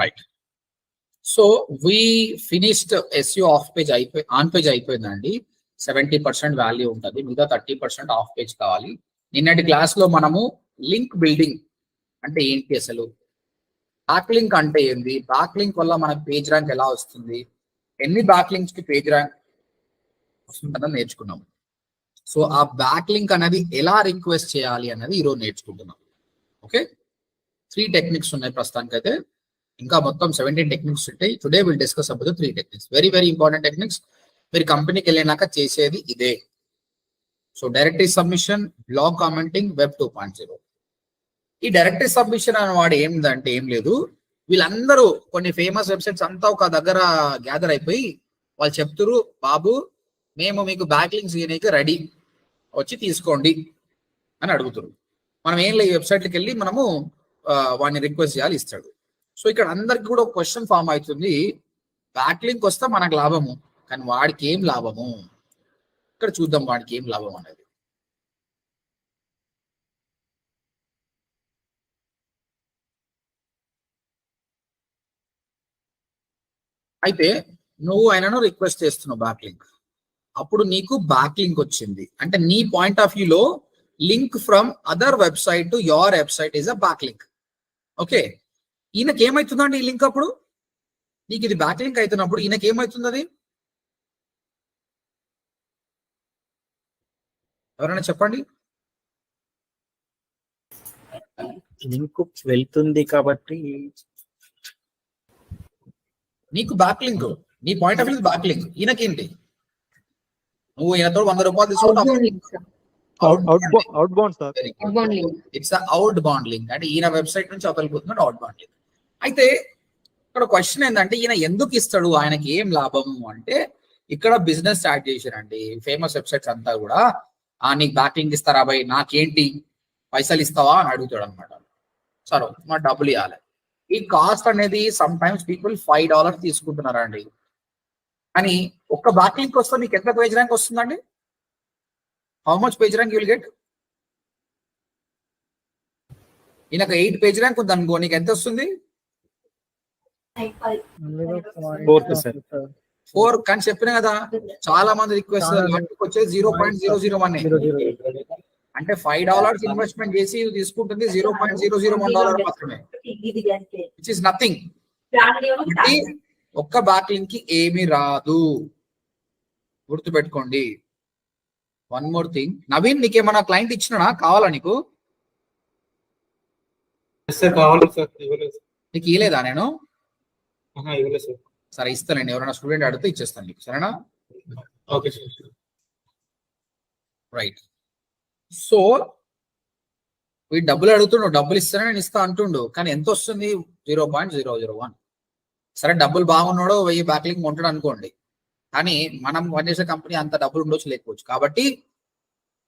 Right. So we finished SEO of page on page అయిపోయిందండి. 70% value ఉంటుంది, మిగతా 30% of page కావాలి. నిన్నటి క్లాస్ లో మనము లింక్ బిల్డింగ్ అంటే ఏంటి, అసలు బ్యాక్ లింక్ అంటే ఏంది, బ్యాక్ లింక్ వల్ల మనకు పేజ్ ర్యాంక్ ఎలా వస్తుంది, ఎన్ని బ్యాక్ లింక్స్ కి పేజ్ ర్యాంక్ వస్తుందని నేర్చుకున్నాం. సో ఆ బ్యాక్ లింక్ అనేది ఎలా రిక్వెస్ట్ చేయాలి అనేది ఈరోజు నేర్చుకుంటున్నాం. ఓకే, 3 టెక్నిక్స్ ఉన్నాయి ప్రస్తుతానికి అయితే, ఇంకా మొత్తం 17 టెక్నిక్స్ ఉంటాయి. Today will discuss about 3 techniques, very very important techniques. మీరు కంపెనీకి వెళ్ళినాక చేసేది ఇదే. So directory submission, blog commenting, web 2.0. ఈ డైరెక్టరీ సబ్మిషన్ అనే వాడు ఏంటంటే ఏం లేదు, వీళ్ళందరూ కొన్ని ఫేమస్ వెబ్సైట్స్ అంతా ఒక దగ్గర గ్యాదర్ అయిపోయి వాళ్ళు చెప్తున్నారు, బాబు మేము మీకు బ్యాక్ లింక్స్ ఇవ్వడానికి రెడీ, వచ్చి తీసుకోండి అని అడుగుతారు. మనం ఏం లేదు, వెబ్సైట్కి వెళ్ళి మనము వాడిని రిక్వెస్ట్ చేయాలి, ఇస్తాడు. సో ఇక్కడ అందరికి కూడా ఒక క్వశ్చన్ ఫామ్ అవుతుంది, బ్యాక్ లింక్ వస్తే మనకు లాభము, కానీ వాడికి ఏం లాభము, ఇక్కడ చూద్దాం వాడికి ఏం లాభం అనేది. అయితే నువ్వు ఆయనను రిక్వెస్ట్ చేస్తున్నావు బ్యాక్ లింక్, అప్పుడు నీకు బ్యాక్ లింక్ వచ్చింది అంటే నీ పాయింట్ ఆఫ్ వ్యూలో link from other website to your website is a back link. Okay, ఈయనకి ఏమవుతుందండి ఈ లింక్, అప్పుడు నీకు ఇది బ్యాక్ లింక్ అవుతున్నప్పుడు ఈయనకి ఏమవుతుంది, అది ఎవరైనా చెప్పండి. లింక్ వెళ్తుంది కాబట్టి నీకు బ్యాక్ లింక్, నీ point of view back link, ఈయనకేంటి, నువ్వు ఈయనతో 100 రూపాయలు తీసుకుంటావు, ఇట్స్ అవుట్ బౌండ్ లింక్, అంటే ఈయన వెబ్సైట్ నుంచి అవతలిపోతున్నాడు, అవుట్ బౌండ్ లింక్. అయితే ఇక్కడ క్వశ్చన్ ఏంటంటే ఈయన ఎందుకు ఇస్తాడు, ఆయనకి ఏం లాభము అంటే, ఇక్కడ బిజినెస్ స్టార్ట్ చేశారండి ఫేమస్ వెబ్సైట్స్ అంతా కూడా, నీకు బ్యాక్ లింక్ ఇస్తారా భయ్, నాకేంటి పైసలు ఇస్తావా అని అడుగుతాడు అనమాట. సరే మా డబ్బులు ఇవ్వాలి. ఈ కాస్ట్ అనేది సమ్ టైమ్స్ పీపుల్ $5 తీసుకుంటున్నారండి, కానీ ఒక్క బ్యాక్ లింక్ వస్తే మీకు ఎంత పేజ్ ర్యాంక్ వస్తుందండి, how much page rank you will get? ఈయనకు 8 పేజ్ ర్యాంక్ ఉంది అనుకో, నీకు ఎంత వస్తుంది? 4. కానీ చెప్పిన కదా చాలా మంది రిక్వెస్ట్ వచ్చేది 0.001, అంటే $5 ఇన్వెస్ట్మెంట్ చేసి తీసుకుంటుంది $0.001 మాత్రమే, విచ్ ఇస్ నథింగ్. ఒక్క బ్యాక్ లింక్ కి ఏమీ రాదు, గుర్తుపెట్టుకోండి. వన్ మోర్ థింగ్, నవీన్ నీకేమన్నా క్లయింట్ ఇచ్చినా కావాలా నీకు? నీకు ఇవ్వలేదా నేను? సరే ఇస్తానండి, ఎవరైనా స్టూడెంట్ అడిగితే ఇచ్చేస్తాను నీకు, సరేనా? Okay right. సో వీడు డబ్బులు అడుగుతుండు, డబ్బులు ఇస్తానే నేను ఇస్తా అంటుండు, కానీ ఎంత వస్తుంది? 0.001. సరే డబ్బులు బాగున్నాడో 1000 బ్యాక్ లింక్ ఉంటాడు అనుకోండి, కానీ మనం పనిచేసే కంపెనీ అంత డబ్బులు ఉండొచ్చు లేకపోవచ్చు, కాబట్టి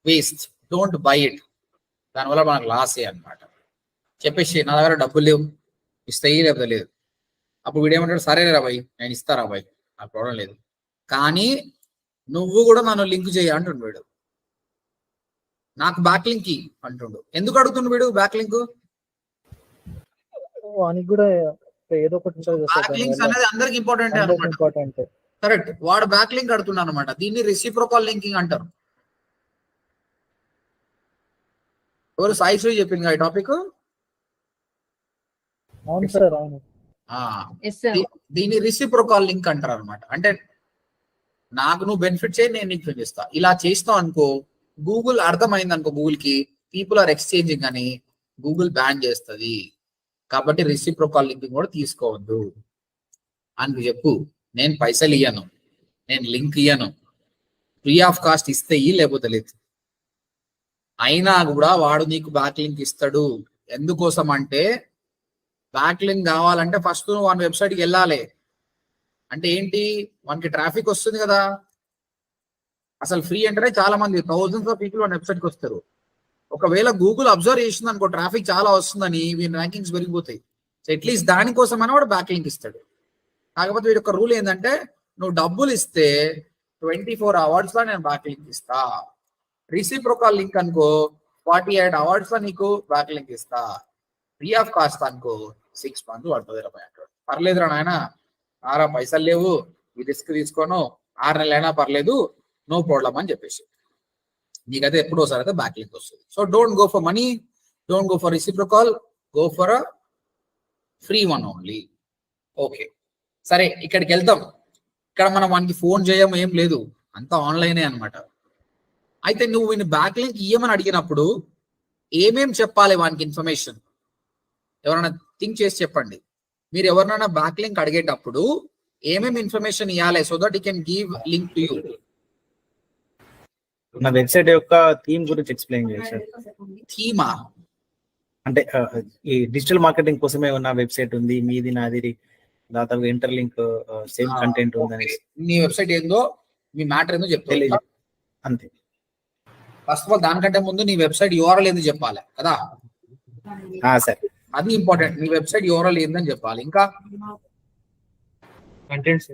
వేస్ట్, డోంట్ బై ఇట్, దానివల్ల మనకు లాసే అనమాట. చెప్పేసి నా దగ్గర డబ్బులు లేవు, ఇస్తాయి లేకపోతే లేదు. అప్పుడు వీడేమంటాడు, సరే రా బాయ్ నేను ఇస్తారా బాయ్, నాకు ప్రాబ్లం లేదు, కానీ నువ్వు కూడా నన్ను లింక్ చేయ అంటుండు వీడు, నాకు బ్యాక్ లింక్ అంటుండు. ఎందుకు అడుగుతుండు వీడు బ్యాక్ లింక్? బ్యాక్ లింక్స్ అనేది అందరికి ఇంపార్టెంట్ అనమాట. కరెక్ట్, వాడు బ్యాక్ లింక్ అడుగుతున్నాడు అనమాట, దీన్ని రెసిప్రోకల్ లింకింగ్ అంటారు. ఎవరు సాయి శ్రీ చెప్పింది ఈ టాపిక్? దీన్ని రెసిప్రోకల్ లింక్ అంటారు అనమాట. అంటే నాకు నువ్వు బెనిఫిట్ చేయి, నేను నీకు చేస్తా. ఇలా చేస్తావు అనుకో, గూగుల్ అర్థమైంది అనుకో, గూగుల్ కి పీపుల్ ఆర్ ఎక్స్చేంజింగ్ అని గూగుల్ బ్యాన్ చేస్తుంది. కాబట్టి రెసిప్రోకల్ లింకింగ్ కూడా తీసుకోవద్దు అని చెప్పు. నేను పైసలు ఇయ్యను, నేను లింక్ ఇయ్యను, ఫ్రీ ఆఫ్ కాస్ట్ ఇస్తే లేకపోతే లేదు. అయినా కూడా వాడు నీకు బ్యాక్ లింక్ ఇస్తాడు. ఎందుకోసం అంటే, బ్యాక్ లింక్ కావాలంటే ఫస్ట్ నువ్వు వాని వెబ్సైట్కి వెళ్ళాలి. అంటే ఏంటి, మనకి ట్రాఫిక్ వస్తుంది కదా. అసలు ఫ్రీ అంటేనే చాలా మంది థౌజండ్స్ ఆఫ్ పీపుల్ వాని వెబ్సైట్కి వస్తారు. ఒకవేళ గూగుల్ అబ్జర్వ్ చేసింది అనుకో ట్రాఫిక్ చాలా వస్తుందని, వీని ర్యాంకింగ్స్ పెరిగిపోతాయి. సో అట్లీస్ట్ దానికోసమైనా వాడు బ్యాక్ లింక్ ఇస్తాడు. కాకపోతే వీడి యొక్క రూల్ ఏంటంటే, నువ్వు డబ్బులు ఇస్తే 24 hours లో నేను బ్యాక్ లింక్ ఇస్తా. రెసిప్రోకల్ లింక్ అనుకో 48 hours లో నీకు బ్యాక్ లింక్ ఇస్తా. ఫ్రీ ఆఫ్ కాస్ట్ అనుకో 6 months పడుతుంది. పర్లేదురా నాయన, ఆరా పైసలు లేవు, ఈ రిస్క్ తీసుకోను, 6 నెలలైనా పర్లేదు, నో ప్రాబ్లం అని చెప్పేసి. నీకైతే ఎప్పుడోసారి అయితే బ్యాక్ లింక్ వస్తుంది. So don't go for money, don't go for reciprocal, go for a free one only. Okay, సరే ఇక్కడికి వెళ్తాం. ఇక్కడ మనం వానికి ఫోన్ చేయము, ఏం లేదు, అంతా ఆన్లైనే అనమాట. అయితే నువ్వు వీని బ్యాక్ లింక్ ఇయ్యమని అడిగినప్పుడు ఏమేం చెప్పాలి వానికి ఇన్ఫర్మేషన్? ఎవరైనా థింక్ చేసి చెప్పండి. మీరు ఎవరినైనా బ్యాక్ లింక్ అడిగేటప్పుడు ఏమేమి ఇన్ఫర్మేషన్ ఇవ్వాలి so that you can give link to you? నా వెబ్సైట్ యొక్క థీమ్ గురించి ఎక్స్ప్లెయిన్ చేశారు. థీమా అంటే ఈ డిజిటల్ మార్కెటింగ్ కోసమే ఉన్న వెబ్సైట్ ఉంది, మీది నాది దాదాపు ఇంటర్లింక్ సేమ్ కంటెంట్ ఉంది. నీ వెబ్సైట్ ఏందో, మీ మ్యాటర్ ఏందో చెప్తా అంతే. ఫస్ట్ ఆఫ్ ఆల్ దానికంటే ముందు నీ వెబ్సైట్ యూఆర్ఎల్ ఏంది చెప్పాలి కదా. సరే, అది ఇంపార్టెంట్. నీ వెబ్సైట్ యూఆర్ఎల్ ఏందని చెప్పాలి. ఇంకా కంటెంట్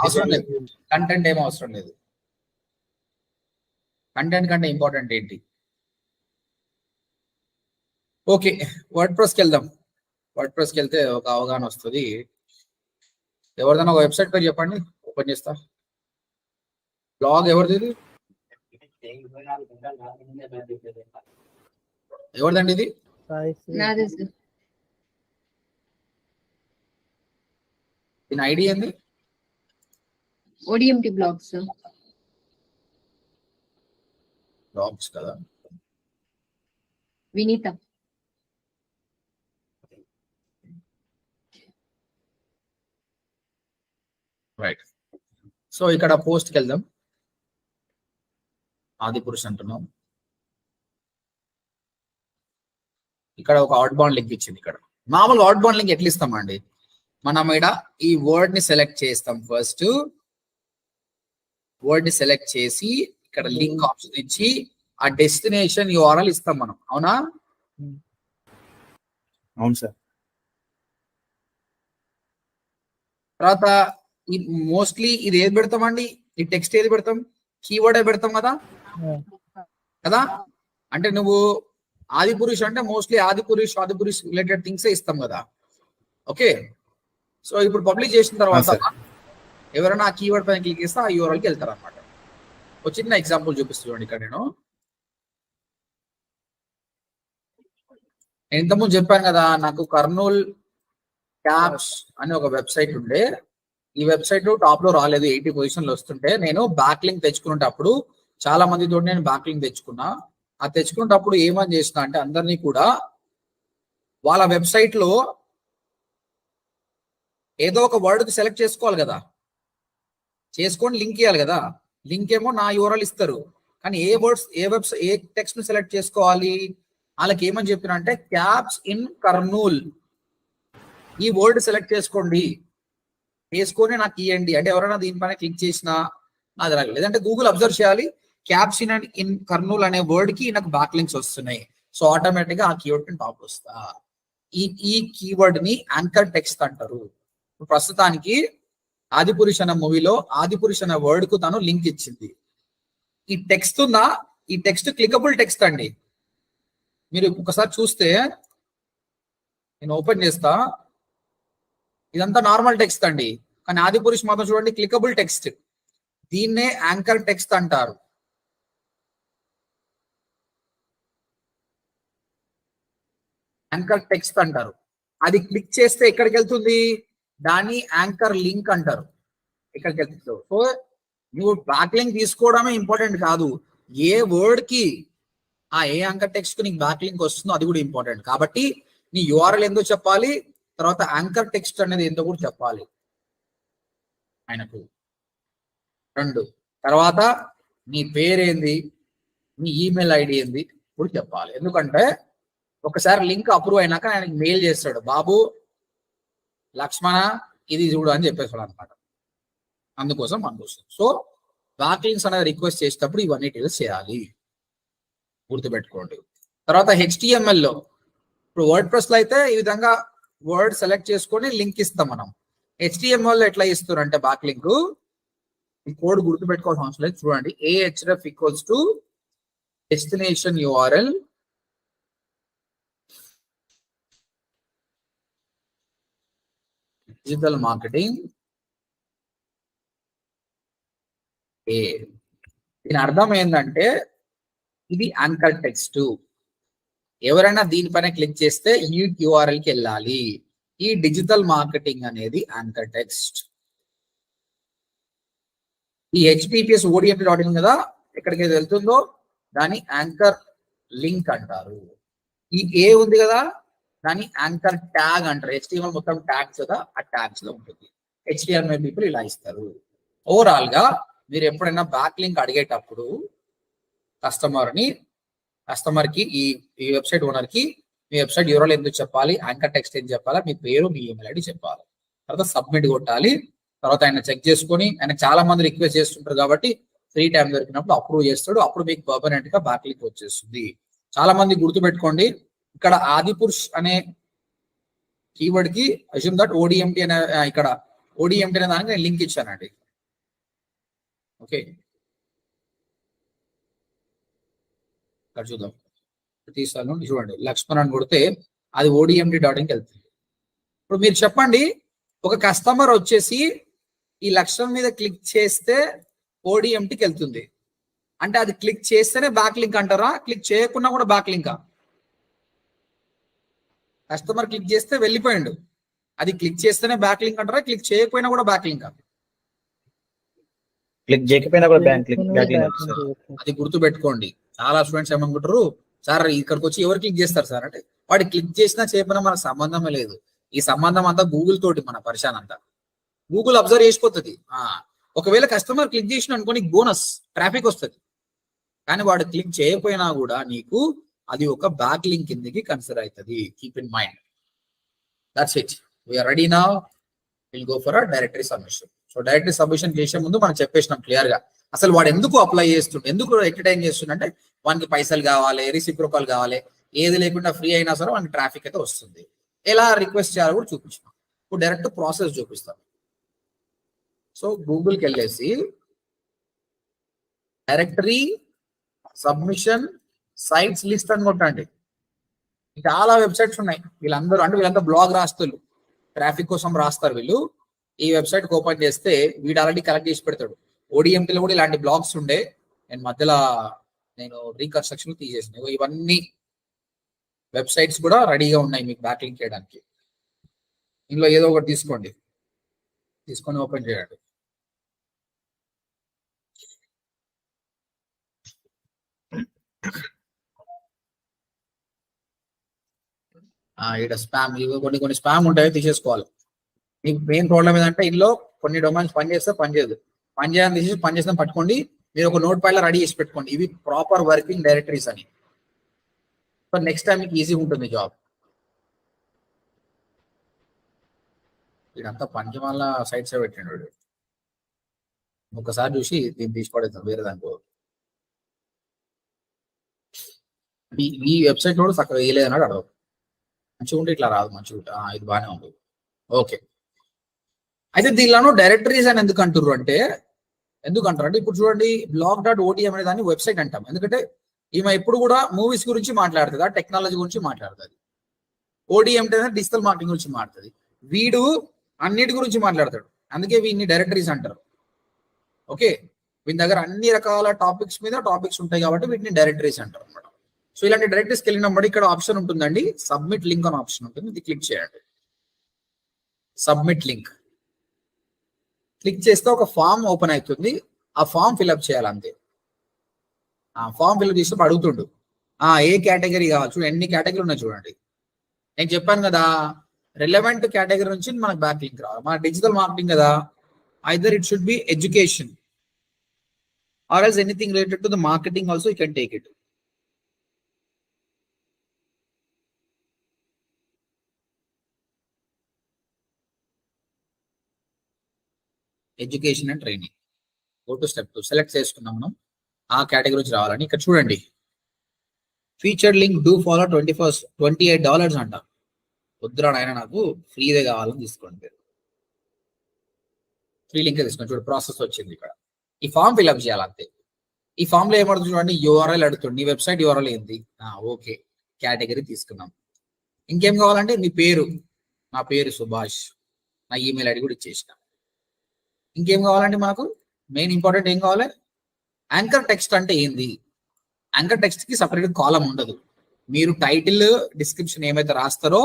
అవసరం లేదు, కంటెంట్ ఏమో అవసరం లేదు. కంటెంట్ కంటే ఇంపార్టెంట్ ఏంటి? ఓకే, వర్డ్ ప్రెస్కి వెళ్దాం. వర్డ్ ప్రెస్కి వెళ్తే ఒక అవగాహన వస్తుంది. ఎవరిదైనా ఒక వెబ్సైట్ పేరు చెప్పండి, ఓపెన్ చేస్తా. బ్లాగ్ ఎవరిది? ఎవరిదండి ఇది? దీని ఐడి ఏంది? ODMT blogs. బ్లాగ్స్ కదా. వినీత. రైట్. సో ఇక్కడ పోస్ట్కి వెళ్దాం. ఆదిపురుష్ అంటున్నాం. ఇక్కడ ఒక అవుట్ బౌండ్ లింక్ ఇచ్చింది. ఇక్కడ మామూలు అవుట్ బౌండ్ లింక్ ఎట్లా ఇస్తామండి? మనం ఇక్కడ ఈ వర్డ్ ని సెలెక్ట్ చేస్తాం. ఫస్ట్ వర్డ్ ని సెలెక్ట్ చేసి ఇక్కడ లింక్ ఆప్షన్ ఇచ్చి ఆ డెస్టినేషన్ యూఆర్ఎల్ ఇస్తాం మనం. అవునా? అవును సార్. తర్వాత మోస్ట్లీ ఇది ఏది పెడతామండి? ఈ టెక్స్ట్ ఏది పెడతాం? కీవర్డ్ పెడతాం కదా కదా. అంటే నువ్వు ఆదిపురుష్ అంటే మోస్ట్లీ ఆదిపురుష్ రిలేటెడ్ థింగ్స్ ఇస్తాం కదా. ఓకే, సో ఇప్పుడు పబ్లిష్ చేసిన తర్వాత ఎవరైనా ఆ కీవర్డ్ పైన క్లిక్ చేస్తే ఆ యూఆర్ఎల్కి వెళ్తారు అనమాట. ఒక చిన్న ఎగ్జాంపుల్ చూపిస్తున్నాను ఇక్కడ. నేను ఇంతకుముందు చెప్పాను కదా, నాకు కర్నూల్ క్యాబ్స్ అని ఒక వెబ్సైట్ ఉండే. ఈ వెబ్సైట్ టాప్ లో రాలేదు, 80 పొజిషన్లు వస్తుంటే నేను బ్యాక్ లింక్ తెచ్చుకునేటప్పుడు చాలా మందితో నేను బ్యాక్ లింక్ తెచ్చుకున్నా. ఆ తెచ్చుకునేటప్పుడు ఏమని చేసిన అంటే అందరినీ కూడా వాళ్ళ వెబ్సైట్ లో ఏదో ఒక వర్డ్ సెలెక్ట్ చేసుకోవాలి కదా, చేసుకొని లింక్ ఇవ్వాలి కదా. లింక్ ఏమో నా యూఆర్ఎల్ ఇస్తారు, కానీ ఏ వర్డ్స్ ఏ టెక్స్ట్ ను సెలెక్ట్ చేసుకోవాలి? వాళ్ళకి ఏమని చెప్పిన అంటే క్యాబ్స్ ఇన్ కర్నూల్ ఈ వర్డ్ సెలెక్ట్ చేసుకోండి, చేసుకొని నాకు ఇవ్వండి. అంటే ఎవరైనా దీనిపైన క్లిక్ చేసినా నాది రాలేదు. లేదంటే గూగుల్ అబ్జర్వ్ చేయాలి, క్యాబ్స్ ఇన్ కర్నూల్ అనే వర్డ్ కి నాకు బ్యాక్ లింక్స్ వస్తున్నాయి. సో ఆటోమేటిక్ గా ఆ కీవర్డ్ టాప్ వస్తా. ఈ కీవర్డ్ ని యాంకర్ టెక్స్ట్ అంటారు. ప్రస్తుతానికి ఆదిపురుష్ అనే మూవీలో ఆదిపురుష్ అనే వర్డ్ కు తను లింక్ ఇచ్చింది. ఈ టెక్స్ట్ ఉందా, ఈ టెక్స్ట్ క్లికబుల్ టెక్స్ట్ అండి. మీరు ఒకసారి చూస్తే, నేను ఓపెన్ చేస్తా, ఇదంతా నార్మల్ టెక్స్ట్ అండి. కానీ ఆదిపురుష్ మాత్రం చూడండి క్లికబుల్ టెక్స్ట్. దీన్నే యాంకర్ టెక్స్ట్ అంటారు. యాంకర్ టెక్స్ట్ అంటారు. అది క్లిక్ చేస్తే ఎక్కడికి వెళ్తుంది? దాన్ని యాంకర్ లింక్ అంటారు. ఎక్కడికి వెళ్తుంది? సో నువ్వు బ్యాక్ లింక్ తీసుకోవడమే ఇంపార్టెంట్ కాదు, ఏ వర్డ్ కి ఏ యాంకర్ టెక్స్ట్ కి నీకు బ్యాక్ లింక్ వస్తుందో అది కూడా ఇంపార్టెంట్. కాబట్టి నీ యూఆర్ఎల్ ఏందో చెప్పాలి, తర్వాత యాంకర్ టెక్స్ట్ అనేది ఏంటో కూడా చెప్పాలి ఆయనకు. 2 తర్వాత నీ పేరేంది, నీ ఈమెయిల్ ఐడి ఏంది కూడా చెప్పాలి. ఎందుకంటే ఒకసారి లింక్ అప్రూవ్ అయినాక ఆయనకి మెయిల్ చేస్తాడు, బాబు లక్ష్మణ ఇది చూడు అని చెప్పేస్తాడు అనమాట. అందుకోసం అనుకోవచ్చు. సో బ్యాక్ లింక్స్ అనేది రిక్వెస్ట్ చేసేటప్పుడు ఇవన్నీ డీటెయిల్స్ చేయాలి, గుర్తుపెట్టుకోండి. తర్వాత HTML లో ఇప్పుడు వర్డ్ ప్రెస్ లో అయితే ఈ విధంగా వర్డ్ సెలెక్ట్ చేసుకొని లింక్ ఇస్తాం మనం. HTML లో ఎట్లా ఇస్తారు అంటే బ్యాక్ లింక్, ఈ కోడ్ గుర్తుపెట్టుకోవాల్సిన అవసరం లేదు. చూడండి, ahref = destination URL digital marketing ఏ. దీని అర్థం ఏంటంటే ఇది యాంకర్ టెక్స్ట్. ఎవరైనా దీనిపైన క్లిక్ చేస్తే ఈ URL కి వెళ్ళాలి. ఈ డిజిటల్ మార్కెటింగ్ అనేది యాంకర్ టెక్స్ట్. ఈ https odmt.in కదా, ఎక్కడికి వెళ్తుందో దాని యాంకర్ లింక్ అంటారు. ఈ ఏ ఉంది కదా దాని యాంకర్ ట్యాగ్ అంటారు. HTML మొత్తం ట్యాగ్స్ కదా, ఆ ట్యాగ్స్ లో ఉంటుంది. HTML పీపుల్ ఇలా ఇస్తారు. ఓవరాల్ గా మీరు ఎప్పుడైనా బ్యాక్ లింక్ అడిగేటప్పుడు కస్టమర్ కి ఈ వెబ్సైట్ ఓనర్ కి మీ వెబ్సైట్ URL ఎందుకు చెప్పాలి, యాంకర్ టెక్స్ట్ ఏం చెప్పాలా, మీ పేరు మీ ఈమెయిల్ ఐడి చెప్పాలి. తర్వాత సబ్మిట్ కొట్టాలి. తర్వాత ఆయన చెక్ చేసుకొని, ఆయన చాలా మంది రిక్వెస్ట్ చేస్తుంటారు కాబట్టి ఫ్రీ టైం దొరికినప్పుడు అప్రూవ్ చేస్తాడు. అప్పుడు మీకు పర్మనెంట్ గా బ్యాక్ లింక్ వచ్చేస్తుంది. చాలా మంది గుర్తుపెట్టుకోండి, ఇక్కడ ఆదిపురుష్ అనే కీవర్డ్ కి అజ్యూమ్ దట్ ODMT అనే ఇక్కడ ODMT అనే దానికి నేను లింక్ ఇచ్చానండి. ఓకే, ఇక్కడ చూద్దాం. తీసాను చూడండి, లక్ష్మణ్ అని కొడితే అది ODMT.inకి వెళ్తుంది. ఇప్పుడు మీరు చెప్పండి, ఒక కస్టమర్ వచ్చేసి ఈ లక్షణం మీద క్లిక్ చేస్తే ODMTకి వెళ్తుంది అంటే అది క్లిక్ చేస్తేనే బ్యాక్ లింక్ అంటారా, క్లిక్ చేయకుండా కూడా బ్యాక్ లింకా? కస్టమర్ క్లిక్ చేస్తే వెళ్ళిపోయిండు, అది క్లిక్ చేస్తేనే బ్యాక్ లింక్ అంటారా, క్లిక్ చేయకపోయినా కూడా బ్యాక్ లింకా? క్లిక్ చేయకపోయినా కూడా బ్యాక్ లింక్. అది గుర్తు పెట్టుకోండి. చాలా స్టూడెంట్స్ ఏమనుకుంటారు, సార్ ఇక్కడికి వచ్చి ఎవరు క్లిక్ చేస్తారు సార్ అంటే, వాడు క్లిక్ చేసినా చేయకపోయినా మనకు సంబంధమే లేదు. ఈ సంబంధం అంతా గూగుల్ తోటి, మన పరిశాన్ అంతా గూగుల్ అబ్జర్వ్ చేసిపోతుంది. ఒకవేళ కస్టమర్ క్లిక్ చేసిన అనుకోని బోనస్ ట్రాఫిక్ వస్తుంది, కానీ వాడు క్లిక్ చేయకపోయినా కూడా నీకు అది ఒక బ్యాక్ లింక్ కిందకి కన్సిడర్ అవుతుంది. Keep in mind. That's it. We're ready now. Will go for a directory submission. So directory submission చేసే ముందు మనం చెప్పేసినాం క్లియర్ గా, అసలు వాడు ఎందుకు అప్లై చేస్తుండే, ఎందుకు ఎంటర్టైన్ చేస్తుండే, వానికి పైసలు కావాలి, రిసిప్రోకల్ కావాలి. ఏది లేకుండా ఫ్రీ అయినా సరే వానికి ట్రాఫిక్ అయితే వస్తుంది. ఎలా రిక్వెస్ట్ చేయాలో కూడా చూపించాం. ఇప్పుడు డైరెక్ట్ ప్రాసెస్ చూపిస్తాం. సో గూగుల్కి వెళ్ళేసి డైరెక్టరీ సబ్మిషన్ సైట్స్ లిస్ట్ అని కొట్టండి. చాలా వెబ్సైట్స్ ఉన్నాయి. వీళ్ళంతా బ్లాగ్ రాస్తారు, ట్రాఫిక్ కోసం రాస్తారు వీళ్ళు. ఈ వెబ్సైట్ ఓపెన్ చేస్తే వీడు ఆల్రెడీ కలెక్ట్ చేసి పెడతాడు. ODMTలో కూడా ఇలాంటి బ్లాగ్స్ ఉండే, నేను మధ్యలో రీకన్స్ట్రక్షన్ తీసేసిన. ఇవన్నీ వెబ్సైట్స్ కూడా రెడీగా ఉన్నాయి మీకు బ్యాక్ లింక్ చేయడానికి. ఇందులో ఏదో ఒకటి తీసుకొని ఓపెన్ చేయండి. ఇక్కడ స్పామ్, కొన్ని స్పామ్ ఉంటాయి, తీసేసుకోవాలి. మీకు మెయిన్ ప్రాబ్లం ఏంటంటే ఇందులో కొన్ని డొమైన్స్ పనిచేస్తే పనిచేయదు. పనిచేయాలని తీసేసి పనిచేస్తే పట్టుకోండి. మీరు ఒక నోట్ ఫైల్ రెడీ చేసి పెట్టుకోండి, ఇవి ప్రాపర్ వర్కింగ్ డైరెక్టరీస్ అని. సో నెక్స్ట్ టైం మీకు ఈజీ ఉంటుంది జాబ్. ఇదంతా పంచమాల సైట్స్ పెట్టిండు. ఒకసారి చూసి దీన్ని తీసుకోవడం వేరే దానికో. ఈ వెబ్సైట్ కూడా చక్కగా వేయలేదన్నాడు అడగ. మంచిగా ఉంటే ఇట్లా రాదు, మంచిగా ఇది బాగానే ఉంది. ఓకే, అయితే దీనిలో డైరెక్టరీస్ అని ఎందుకు అంటారు అంటే ఇప్పుడు చూడండి, blog.odm అనే దాన్ని వెబ్సైట్ అంటాం. ఎందుకంటే ఈమె ఎప్పుడు కూడా మూవీస్ గురించి మాట్లాడుతుంది, టెక్నాలజీ గురించి మాట్లాడుతుంది. ODMT అనేది డిజిటల్ మార్కెటింగ్ గురించి మాట్లాడుతుంది. వీడు అన్నిటి గురించి మాట్లాడతాడు, అందుకే వీడిని డైరెక్టరీస్ అంటారు. ఓకే, వీని దగ్గర అన్ని రకాల టాపిక్స్ ఉంటాయి కాబట్టి వీటిని డైరెక్టరీస్ అంటారు అనమాట. సో ఇలాంటి డైరెక్టరీస్కి వెళ్ళినప్పుడు ఇక్కడ ఆప్షన్ ఉంటుందండి, సబ్మిట్ లింక్ అనే ఆప్షన్ ఉంటుంది. ఇది క్లిక్ చేయండి. సబ్మిట్ లింక్ క్లిక్ చేస్తే ఒక ఫామ్ ఓపెన్ అవుతుంది. ఆ ఫామ్ ఫిల్అప్ చేయాలి అంతే. ఆ ఫామ్ ఫిల్అప్ చేసినప్పుడు అడుగుతుండు ఏ కేటగిరీ కావాలి. చూడండి ఎన్ని కేటగిరీ ఉన్నాయి చూడండి. నేను చెప్పాను కదా, రిలవెంట్ కేటగిరీ నుంచి మనకు బ్యాక్ లింక్ రావాలి. మన డిజిటల్ మార్కెటింగ్ కదా, either it should be education or else anything related to the marketing also you can take it. Education and training. Go to step 2. Select చేసుకున్నాం మనం ఆ కేటగిరీ నుంచి రావాలని. ఇక్కడ చూడండి, ఫీచర్ లింక్ డూ ఫాలో $28 అంట. వద్దురా నాయన, నాకు ఫ్రీదే కావాలని తీసుకోండి. మీరు ఫ్రీ లింక్ తీసుకోండి. చూడండి ప్రాసెస్ వచ్చింది. ఇక్కడ ఈ ఫామ్ ఫిల్అప్ చేయాలి అంతే. ఈ ఫామ్ లో ఏమడుతుంది చూడండి, URL అడుగుతుంది. నీ వెబ్సైట్ URL ఏంది? ఓకే, కేటగిరీ తీసుకున్నాం. ఇంకేం కావాలంటే మీ పేరు. నా పేరు సుభాష్. నా ఈమెయిల్ ఐడి కూడా ఇచ్చేసిన. ఇంకేం కావాలండి మనకు? మెయిన్ ఇంపార్టెంట్ ఏం కావాలి? యాంకర్ టెక్స్ట్ అంటే ఏంది? యాంకర్ టెక్స్ట్ కి సపరేట్ కాలం ఉండదు. మీరు టైటిల్ డిస్క్రిప్షన్ ఏమైతే రాస్తారో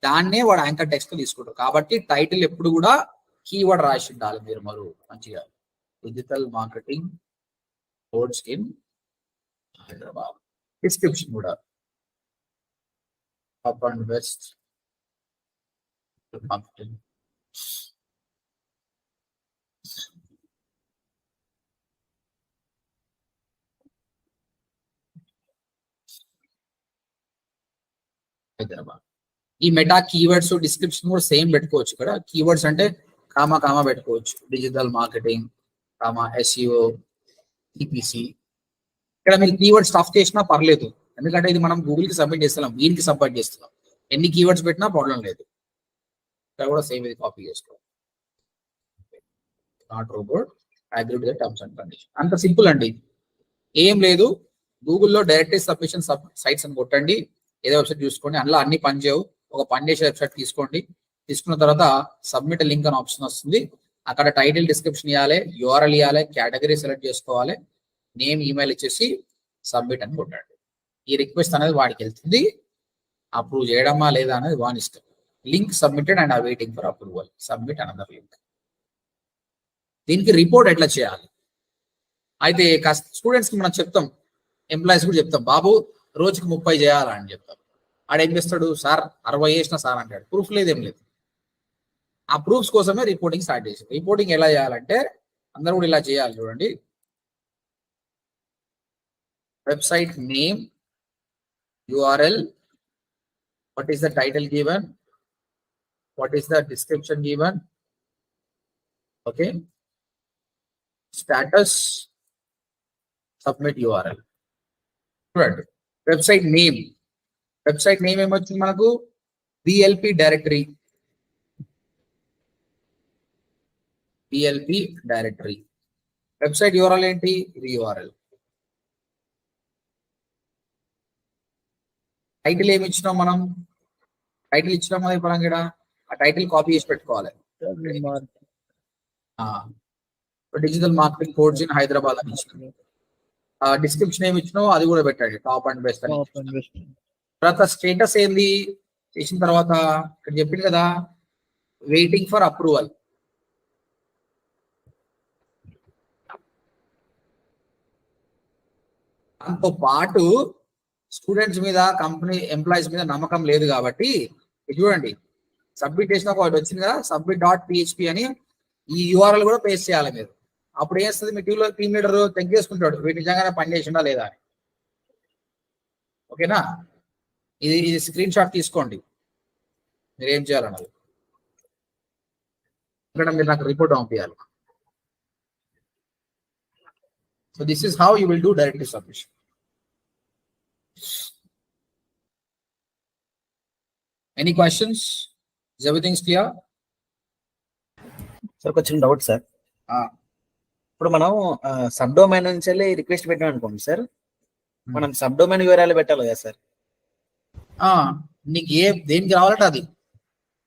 దాన్నే వాడు యాంకర్ టెక్స్ట్ తీసుకుంటారు. కాబట్టి టైటిల్ ఎప్పుడు కూడా కీవర్డ్ రాసి ఉండాలి మీరు మరి మంచిగా. Digital marketing course in Hyderabad. Description కూడా up and west marketing. Hyderabad. ఈ మెటా కీవర్డ్స్ డిస్క్రిప్షన్ కూడా సేమ్ పెట్టుకోవచ్చు. ఇక్కడ కీవర్డ్స్ అంటే కామా కామా పెట్టుకోవచ్చు. Digital marketing comma SEO TPC. ఇక్కడ మీరు కీవర్డ్ స్టఫ్ చేసినా పర్లేదు, ఎందుకంటే ఇది మనం గూగుల్ కి సబ్మిట్ చేస్తున్నాం, వీటికి సబ్మిట్ చేస్తున్నాం. ఎన్ని కీవర్డ్స్ పెట్టినా ప్రాబ్లం లేదు. ఇక్కడ కూడా సేమ్ ఇది కాపీ చేసుకోవాలి. Not robot agree with the terms and condition. అంత సింపుల్ అండి, ఏం లేదు. గూగుల్లో డైరెక్ట్ సబ్మిషన్ సైట్స్ అని కొట్టండి, ఏదో వెబ్సైట్ చూసుకోండి. అందులో అన్ని పనిచేయవు, ఒక పనిచేసే వెబ్సైట్ తీసుకోండి. తీసుకున్న తర్వాత సబ్మిట్ లింక్ అని ఆప్షన్ వస్తుంది. అక్కడ టైటిల్ డిస్క్రిప్షన్ ఇవ్వాలి, యూఆర్ఎల్ ఇవ్వాలి, కేటగిరీ సెలెక్ట్ చేసుకోవాలి, నేమ్ ఈమెయిల్ ఇచ్చేసి సబ్మిట్ అని కొట్టండి. ఈ రిక్వెస్ట్ అనేది వాడికి వెళ్తుంది. అప్రూవ్ చేయడమా లేదా అనేది వాని ఇష్టం. Link submitted and are waiting for approval. Submit another link. దీనికి రిపోర్ట్ ఎట్లా చేయాలి అయితే స్టూడెంట్స్ కి మనం చెప్తాం, ఎంప్లాయీస్ కూడా చెప్తాం, బాబు రోజుకి 30 చేయాలా అని చెప్తాం. ఆడు ఏం చేస్తాడు, సార్ 60 చేసిన సార్ అంటాడు. ప్రూఫ్ లేదేం లేదు. ఆ ప్రూఫ్స్ కోసమే రిపోర్టింగ్ స్టార్ట్ చేసి. రిపోర్టింగ్ ఎలా చేయాలంటే అందరూ కూడా ఇలా చేయాలి. చూడండి, website name, URL, what is the title given, what is the description given, okay, status, submit URL. చూడండి, వెబ్సైట్ నేమ్ ఏమొచ్చింది మనకు? BLP directory. వెబ్సైట్ URL ఏంటి? ఇది URL. టైటిల్ ఏమి ఇచ్చినాం మనం? టైటిల్ ఇచ్చినాం అది పరంగా ఆ టైటిల్ కాపీ చేసి పెట్టుకోవాలి. Digital marketing course in Hyderabad అని ఇచ్చినాం. డిస్క్రిప్షన్ ఏమి ఇచ్చినావు అది కూడా పెట్టండి, టాప్ అండ్ బెస్ట్ అని. తర్వాత స్టేటస్ ఏంది చేసిన తర్వాత ఇక్కడ చెప్పింది కదా, వెయిటింగ్ ఫర్ అప్రూవల్. దాంతో పాటు స్టూడెంట్స్ మీద, కంపెనీ ఎంప్లాయీస్ మీద నమ్మకం లేదు కాబట్టి చూడండి, సబ్మిట్ చేసిన ఒకటి వచ్చింది కదా, submit.php అని. ఈ URL కూడా పేస్ట్ చేయాలి మీరు. అప్పుడు ఏం వస్తుంది, మీ టీమ్ లీడర్ చెక్ చేసుకుంటాడు వీటి నిజంగానే పని చేసిందా లేదా అని. ఓకేనా? ఇది స్క్రీన్ షాట్ తీసుకోండి, మీరు ఏం చేయాలన్నది. ఇక్కడ మీరు నాకు రిపోర్ట్ పంపించాలి. So this is how you will do direct submission. Any questions? Is everything clear? Sir కొంచెం డౌట్ సార్. ఇప్పుడు మనం సబ్ డొమైన్ నుంచి వెళ్ళి రిక్వెస్ట్ పెట్టాం అనుకోండి సార్, మనం సబ్ డొమైన్ వివరాలు పెట్టాలి కదా సార్? నీకు దేనికి రావాలంటే అది.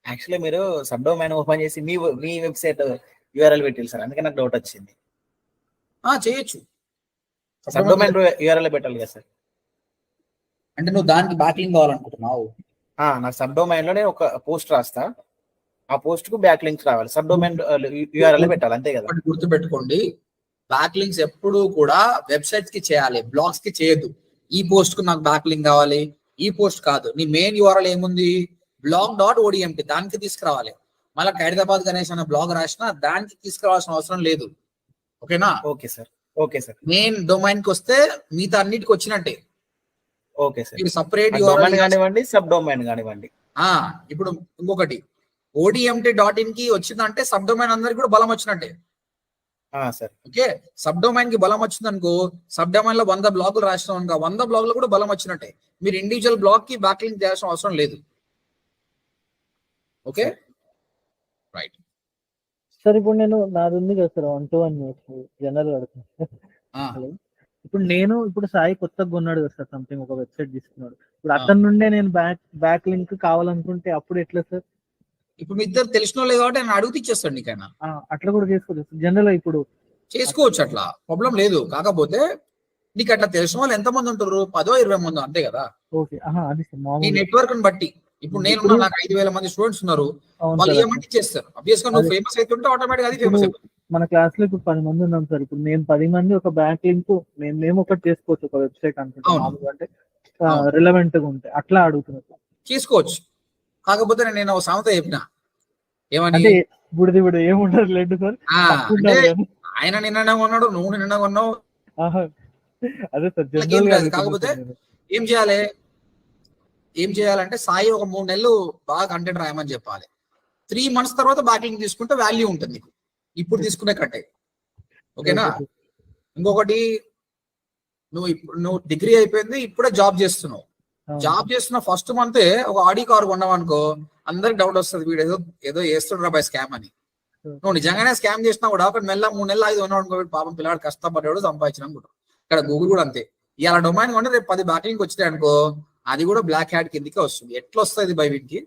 యాక్చువల్లీ మీరు సబ్ డొమైన్ ఓపెన్ చేసి మీ వెబ్సైట్ URL పెట్టాలి సార్, అందుకే నాకు డౌట్ వచ్చింది. చేయొచ్చు, సబ్ డొమైన్ URL పెట్టాలి కదా సార్? అంటే నువ్వు దానికి బ్యాక్లింక్ కావాలనుకుంటున్నావు? నాకు సబ్ డొమైన్ లో నేను ఒక పోస్ట్ రాస్తా, ఆ పోస్ట్ కు బ్యాక్ లింక్స్ రావాలి, సబ్ డొమైన్ URL పెట్టాలి, అంతే కదా? గుర్తుపెట్టుకోండి, బ్యాక్ లింక్స్ ఎప్పుడు కూడా వెబ్సైట్స్ కి చేయాలి, బ్లాగ్స్ కి చేయొద్దు. ఈ పోస్ట్ కు నాకు బ్యాక్ లింక్ కావాలి, ఈ పోస్ట్ కాదు. నీ మెయిన్ URL ఏముంది? blog.odmt, దానికి తీసుకురావాలి. మళ్ళీ హైదరాబాద్ గణేష్ అనే బ్లాగ్ రాసినా దానికి తీసుకురావాల్సిన అవసరం లేదు. ఓకేనా? Okay sir, okay sir. Main domain కి వస్తే మిగతా అన్నిటికి వచ్చినట్టే. Okay sir. మీరు సపరేట్ డొమైన్ కానివ్వండి, సబ్ డొమైన్ కానివ్వండి. ఇప్పుడు ఇంకొకటి, ODMT.in కి వచ్చిందంటే సబ్ డొమైన్ అందరికి కూడా బలం వచ్చినట్టే. సార్, ఓకే, సబ్ డొమైన్ కి బలం వచ్చింది అనుకో, సబ్ డొమైన్ లో 100 బ్లాగులు రాసినాం అనుకో, 100 బ్లాగులు కూడా బలం వచ్చినట్టే. మీరు ఇండివిజువల్ బ్లాగ్ కి బ్యాక్ లింక్ చేయాల్సిన అవసరం లేదు. Okay, right sir. ఇప్పుడు నేను నాది ఉంది కదా సార్ 1-to-1 జనరల్ అడుగుతాను. ఇప్పుడు సాయి కొత్తగా కొన్నాడు కదా సార్, సంథింగ్ ఒక వెబ్సైట్ తీసుకున్నాడు. ఇప్పుడు అతని నుండే నేను బ్యాక్ లింక్ కావాలనుకుంటే అప్పుడు ఎట్లా సార్? ఇప్పుడు మీ ఇద్దరు తెలిసిన వాళ్ళు కాబట్టి ఆయన అడిగితే ఇచ్చేస్తాడు నీకైనా. అట్లా కూడా చేసుకోవచ్చు జనరల్ ఇప్పుడు చేసుకోవచ్చు, అట్లా ప్రాబ్లం లేదు. కాకపోతే నీకు అట్లా తెలిసిన వాళ్ళు ఎంతమంది ఉంటారు, 10-20 మంది అంతే కదా. ఓకే అది ఈ మామూలు నెట్వర్క్ ని బట్టి ఇప్పుడు నేను నాకు 5,000 మంది స్టూడెంట్స్ ఉన్నారు, వాళ్ళు ఏమంటే చేస్తారు. అబ్వియస్ గా నువ్వు ఫేమస్ అవుతుంటే ఆటోమేటిక్ అది ఫేమస్ అయిపోతుంది. మన క్లాస్ లో ఇప్పుడు 10 మంది ఉన్నాం సార్. ఇప్పుడు నేను 10 మంది ఒక బ్యాక్ లింక్ మేము ఒకటి చేసుకోవచ్చు, ఒక వెబ్సైట్ అనుకుంటా మామూలుగా, అంటే రిలవెంట్ గా ఉంటే అట్లా అడుగుతున్నారు. చేసుకోవచ్చు. కాకపోతే నేను ఒక సామెత చెప్పిన ఏమని, అంటే ఇప్పుడు ఏముండదు లేదు సార్. ఆయన నిన్న కొన్నాడు, నువ్వు నిన్న కొన్నావు, అదే సార్ జనరల్ గా. కాకపోతే ఏం చేయాలంటే సాయి ఒక 3 నెలలు బాగా కంటెంట్ రాయమని చెప్పాలి. 3 months తర్వాత బ్యాక్లింగ్ తీసుకుంటే వాల్యూ ఉంటుంది నీకు, ఇప్పుడు తీసుకునే కట్టే. ఓకేనా? ఇంకొకటి, నువ్వు డిగ్రీ అయిపోయింది, ఇప్పుడే జాబ్ చేస్తున్నావు. జాబ్ చేస్తున్న ఫస్ట్ మంత్ ఒక ఆడి కార్ కొన్నావు అనుకో, అందరికి డౌట్ వస్తుంది, వీడు ఏదో చేస్తుండ్రా బై స్కామ్ అని. నువ్వు నిజంగానే స్కామ్ చేసినా కూడా ఒక 3 నెలలు 5 ఉన్నావు అనుకో, పాపం పిల్లాడు కష్టపడ్డాడు సంపాదించిన అనుకుంటాడు. ఇక్కడ గూగుల్ కూడా అంతే. ఇలా డొమైన్ కొంటే రేపు 10 బ్యాక్లింగ్ వచ్చినాయి అనుకో, అది కూడా బ్లాక్ హ్యాట్ కిందకే వస్తుంది. ఎట్లా వస్తుంది బై వీటికి,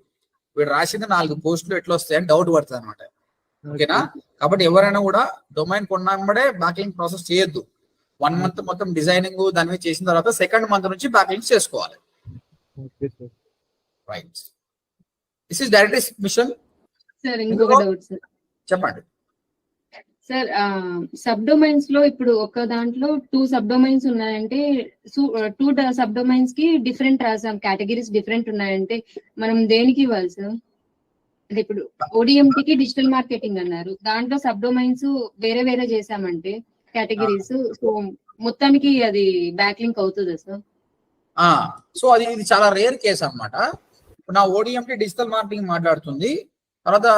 వీడు రాసింది 4 పోస్టులు ఎట్లా వస్తాయి అని డౌట్ పడుతుంది అనమాట. ఓకేనా? కాబట్టి ఎవరైనా కూడా డొమైన్ కొన్నాడే బ్యాక్లింగ్ ప్రాసెస్ చేయొద్దు. 1 month మొత్తం డిజైనింగ్ దాని మీద చేసిన తర్వాత 2nd month నుంచి బ్యాక్లింగ్ చేసుకోవాలి. Right, this is direct mission. Sir ఇంకొక డౌట్ సార్, చెప్పండి సార్. సబ్ డొమైన్స్ లో ఇప్పుడు ఒక దాంట్లో 2 సబ్ డొమైన్స్ ఉన్నాయంటే 2 సబ్ డొమైన్స్ కి డిఫరెంట్ కేటగిరీస్ డిఫరెంట్ ఉన్నాయంటే మనం దేనికి ఇవ్వాలి సార్? అంటే ఇప్పుడు ODMT కి డిజిటల్ మార్కెటింగ్ అన్నారు, దాంట్లో సబ్ డొమైన్స్ వేరే వేరే చేసామంటే కేటగిరీస్, సో మొత్తానికి అది బ్యాక్ లింక్ అవుతుందా సార్? సో ఇది చాలా రేర్ కేసు అనమాట. నా ODMT డిజిటల్ మార్కెటింగ్ మాట్లాడుతుంది, తర్వాత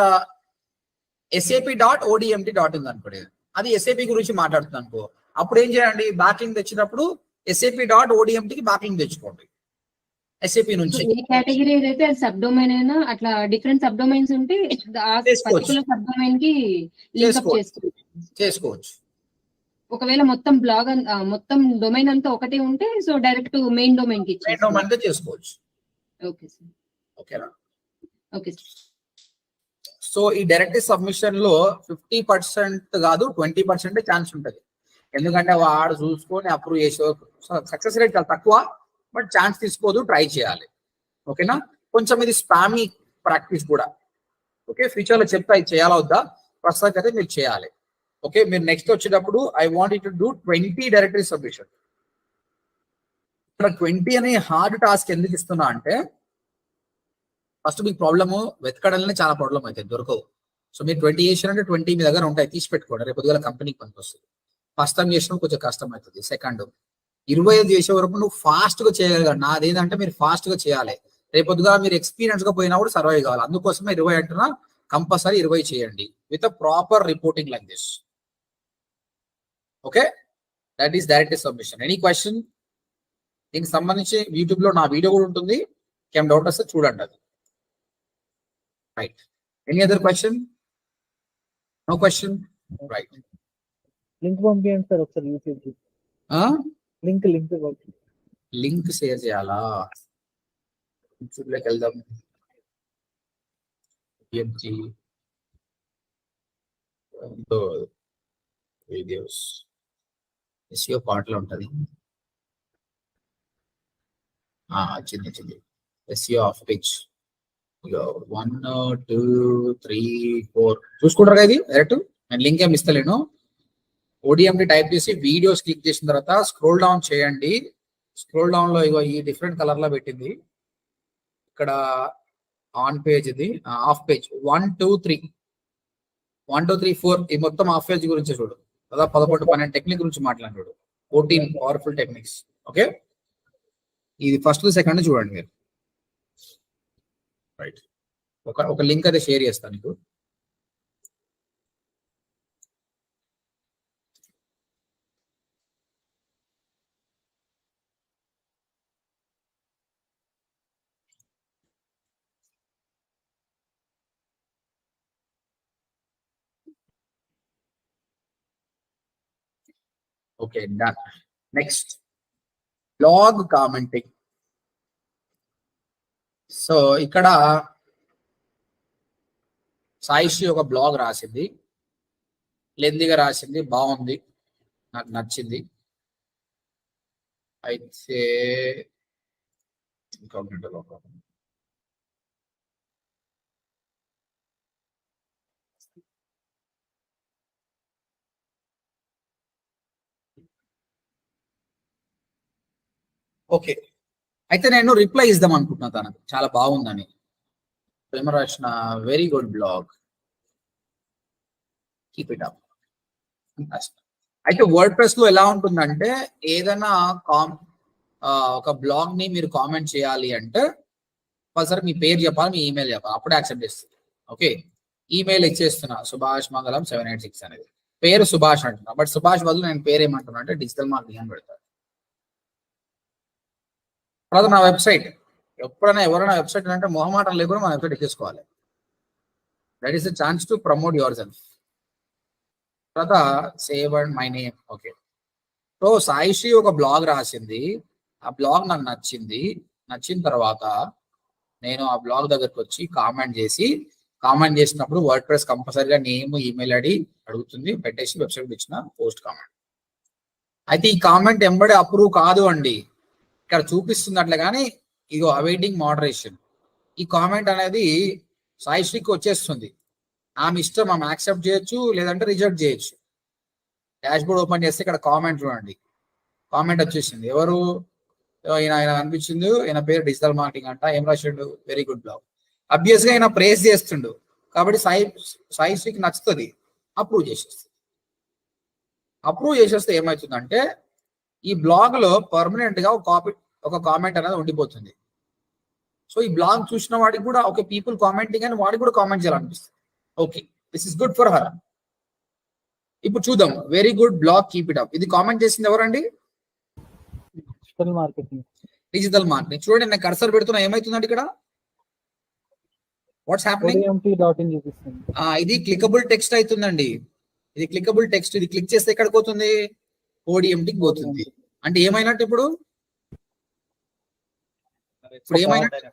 SAP.ODMT అనుకోండి, అది SAP గురించి మాట్లాడుతుంది అనుకో. అప్పుడు ఏం చేయండి, బ్యాక్లింగ్ తెచ్చినప్పుడు SAP.ODMT కి బ్యాక్లింగ్ తెచ్చుకోండి SAP నుంచి. ఏ కేటగిరీ అయితే అది సబ్ డొమైన్ అయినా అట్లా డిఫరెంట్ సబ్ డొమైన్స్ ఉంటే ఆ పర్టికులర్ సబ్ డొమైన్ కి లింక్ చేసుకోవచ్చు. ఒకవేళ మొత్తం బ్లాగ్ మొత్తం డొమైన్ అంతా ఒకటే ఉంటే సో డైరెక్ట్ మెయిన్ డొమైన్ కి చేసుకోవచ్చు. Okay sir. ఓకేనా? Okay sir. సో ఈ డైరెక్ట్ సబ్మిషన్ లో 50% కాదు 20% ఛాన్స్ ఉంటుంది. ఎందుకంటే వాడు చూసుకొని అప్రూవ్ చేసే సక్సెస్ రేట్ చాలా తక్కువ, బట్ ఛాన్స్ తీసుకోదు, ట్రై చేయాలి. ఓకేనా? కొంచెం ఇది స్పామీ ప్రాక్టీస్ కూడా. ఓకే, ఫ్యూచర్ లో చెప్తా ఇది చేయాలా వద్దా, ప్రస్తుతానికి అయితే మీరు చేయాలి. ఓకే, మీరు నెక్స్ట్ వచ్చేటప్పుడు I want you to do 20 directory submission. ఇక్కడ 20 అనే హార్డ్ టాస్క్ ఎందుకు ఇస్తున్నా అంటే, ఫస్ట్ మీకు ప్రాబ్లము వెతకడాలనే చాలా ప్రాబ్లం అవుతుంది, దొరకవు. సో మీరు 20 చేసినంటే 20 మీ దగ్గర ఉంటాయి, తీసి పెట్టుకోండి, రేపు పొద్దుగాల కంపెనీకి పనికి వస్తుంది. ఫస్ట్ టైం చేసినప్పుడు కొంచెం కష్టం అవుతుంది. సెకండ్ 25 చేసే వరకు నువ్వు ఫాస్ట్ గా చేయగలగాలి. నాది ఏంటంటే మీరు ఫాస్ట్ గా చేయాలి, రేపు పొద్దుగా మీరు ఎక్స్పీరియన్స్ గా పోయినా కూడా సర్వైవ్ కావాలి. అందుకోసమే 20 అంటున్నా, కంపల్సరీ 20 చేయండి with a proper reporting like this. Okay, that is direct submission. Any question? దీనికి సంబంధించి యూట్యూబ్ లో నా వీడియో కూడా ఉంటుంది, ఏం డౌట్ వస్తే చూడండి అది. Right, any other question? No question? Right, link పంపించండి సార్ ఒకసారి యూట్యూబ్ కి. లింక్ షేర్ చేయాలా? యూట్యూబ్ లోకి వెళ్దాం. వీడియోస్ SEO పార్ట్లో ఉంటుంది. వచ్చింది SEO ఆఫ్ పేజ్ 1 2 3 4 చూసుకుంటారు కదా. ఇది డైరెక్ట్ నేను లింక్ ఏమి ఇస్తలేను. ODMT టైప్ చేసి వీడియోస్ క్లిక్ చేసిన తర్వాత స్క్రోల్ డౌన్ చేయండి. స్క్రోల్ డౌన్ లో ఇగో ఈ డిఫరెంట్ కలర్ లో పెట్టింది, ఇక్కడ ఆన్ పేజ్, ఇది ఆఫ్ పేజ్ 1 2 3 4 ఈ మొత్తం ఆఫ్ పేజ్ గురించి చూడు. దాదాపు 11 12 టెక్నిక్ గురించి మాట్లాడాడు, 14 పవర్ఫుల్ టెక్నిక్స్. ఓకే, ఇది ఫస్ట్ సెకండ్ చూడండి మీరు. రైట్, ఒక లింక్ అయితే షేర్ చేస్తాను నీకు. Okay, done. Next blog commenting. So ఇక్కడ సాయిశ్రీ ఒక బ్లాగ్ రాసింది, లెందిగా రాసింది, బాగుంది, నాకు నచ్చింది. అయితే ఓకే, అయితే నేను రిప్లై ఇద్దాం అనుకుంటున్నా తనకు, చాలా బాగుందని. ప్రేమ రాసిన very good blog, keep it up. అయితే వర్డ్ ప్రెస్ లో ఎలా ఉంటుందంటే ఏదైనా ఒక బ్లాగ్ ని మీరు కామెంట్ చేయాలి అంటే ఒకసారి మీ పేరు చెప్పాలి, మీ ఈమెయిల్ చెప్పాలి, అప్పుడే యాక్సెప్ట్ చేస్తుంది. ఓకే, ఈమెయిల్ ఇచ్చేస్తున్నా సుభాష్ మంగళం 786 అనేది, పేరు సుభాష్ అంటున్నా, బట్ సుభాష్ బదులు నేను పేరు ఏమంటున్నా అంటే డిజిటల్ మార్కెటింగ్ అని పెడతాను. తర్వాత నా వెబ్సైట్, ఎప్పుడైనా ఎవరైనా వెబ్సైట్ అంటే మొహమాటం లేకుండా మన వెబ్సైట్ ఎక్కేసుకోవాలి. That is the chance to promote yourself. తర్వాత save and my name. Okay, so Saisri ఒక బ్లాగ్ రాసింది, ఆ బ్లాగ్ నాకు నచ్చింది. నచ్చిన తర్వాత నేను ఆ బ్లాగ్ దగ్గరకు వచ్చి కామెంట్ చేసినప్పుడు వర్డ్ ప్రెస్ కంపల్సరీగా నేమ్, ఈమెయిల్ ఐడి అడుగుతుంది, పెట్టేసి వెబ్సైట్ ఇచ్చిన పోస్ట్ కామెంట్. అయితే ఈ కామెంట్ ఎంబడే అప్రూవ్ కాదు అండి, ఇక్కడ చూపిస్తుంది అట్లా, కానీ ఇగో అవైటింగ్ మోడరేషన్. ఈ కామెంట్ అనేది సాయిశ్రీకి వచ్చేస్తుంది, ఆమె ఇష్టం, ఆమె యాక్సెప్ట్ చేయొచ్చు లేదంటే రిజెక్ట్ చేయొచ్చు. డాష్ బోర్డ్ ఓపెన్ చేస్తే ఇక్కడ కామెంట్ చూడండి, కామెంట్ వచ్చేసింది. ఎవరు ఆయన అనిపించింది, ఈయన పేరు డిజిటల్ మార్కెటింగ్ అంట, ఏం రాసిండు, వెరీ గుడ్ బ్లాగ్. అబ్వియస్ గా ఆయన ప్రేస్ చేస్తుండు కాబట్టి సాయిశ్రీకి నచ్చుతుంది, అప్రూవ్ చేసేస్తుంది. అప్రూవ్ చేసేస్తే ఏమవుతుందంటే ఈ బ్లాగ్ లో పర్మనెంట్ గా ఒక కామెంట్ అనేది ఉండిపోతుంది. సో ఈ బ్లాగ్ చూసిన వాడికి కూడా ఓకే, పీపుల్ కామెంటింగ్ అని వాడికి కూడా కామెంట్ చేయాలనిపిస్తుంది. Okay, this is good for her. ఇప్పుడు చూద్దాం, very good blog, keep it up. ఇది కామెంట్ చేసింది ఎవరండి? Digital marketing. Digital marketing. చూడండి, నేను కర్సర్ పెడుతున్నా, ఏమైతుందండి ఇక్కడ, వాట్స్ హ్యాపెనింగ్? ఇది క్లికబుల్ టెక్స్ట్ అవుతుందండి, ఇది క్లికబుల్ టెక్స్ట్. ఇది క్లిక్ చేస్తే ఎక్కడికి పోతుంది? ఓడిఎంటీకి పోతుంది. అంటే ఏమైనట్టు ఇప్పుడు ఏమైనట్టు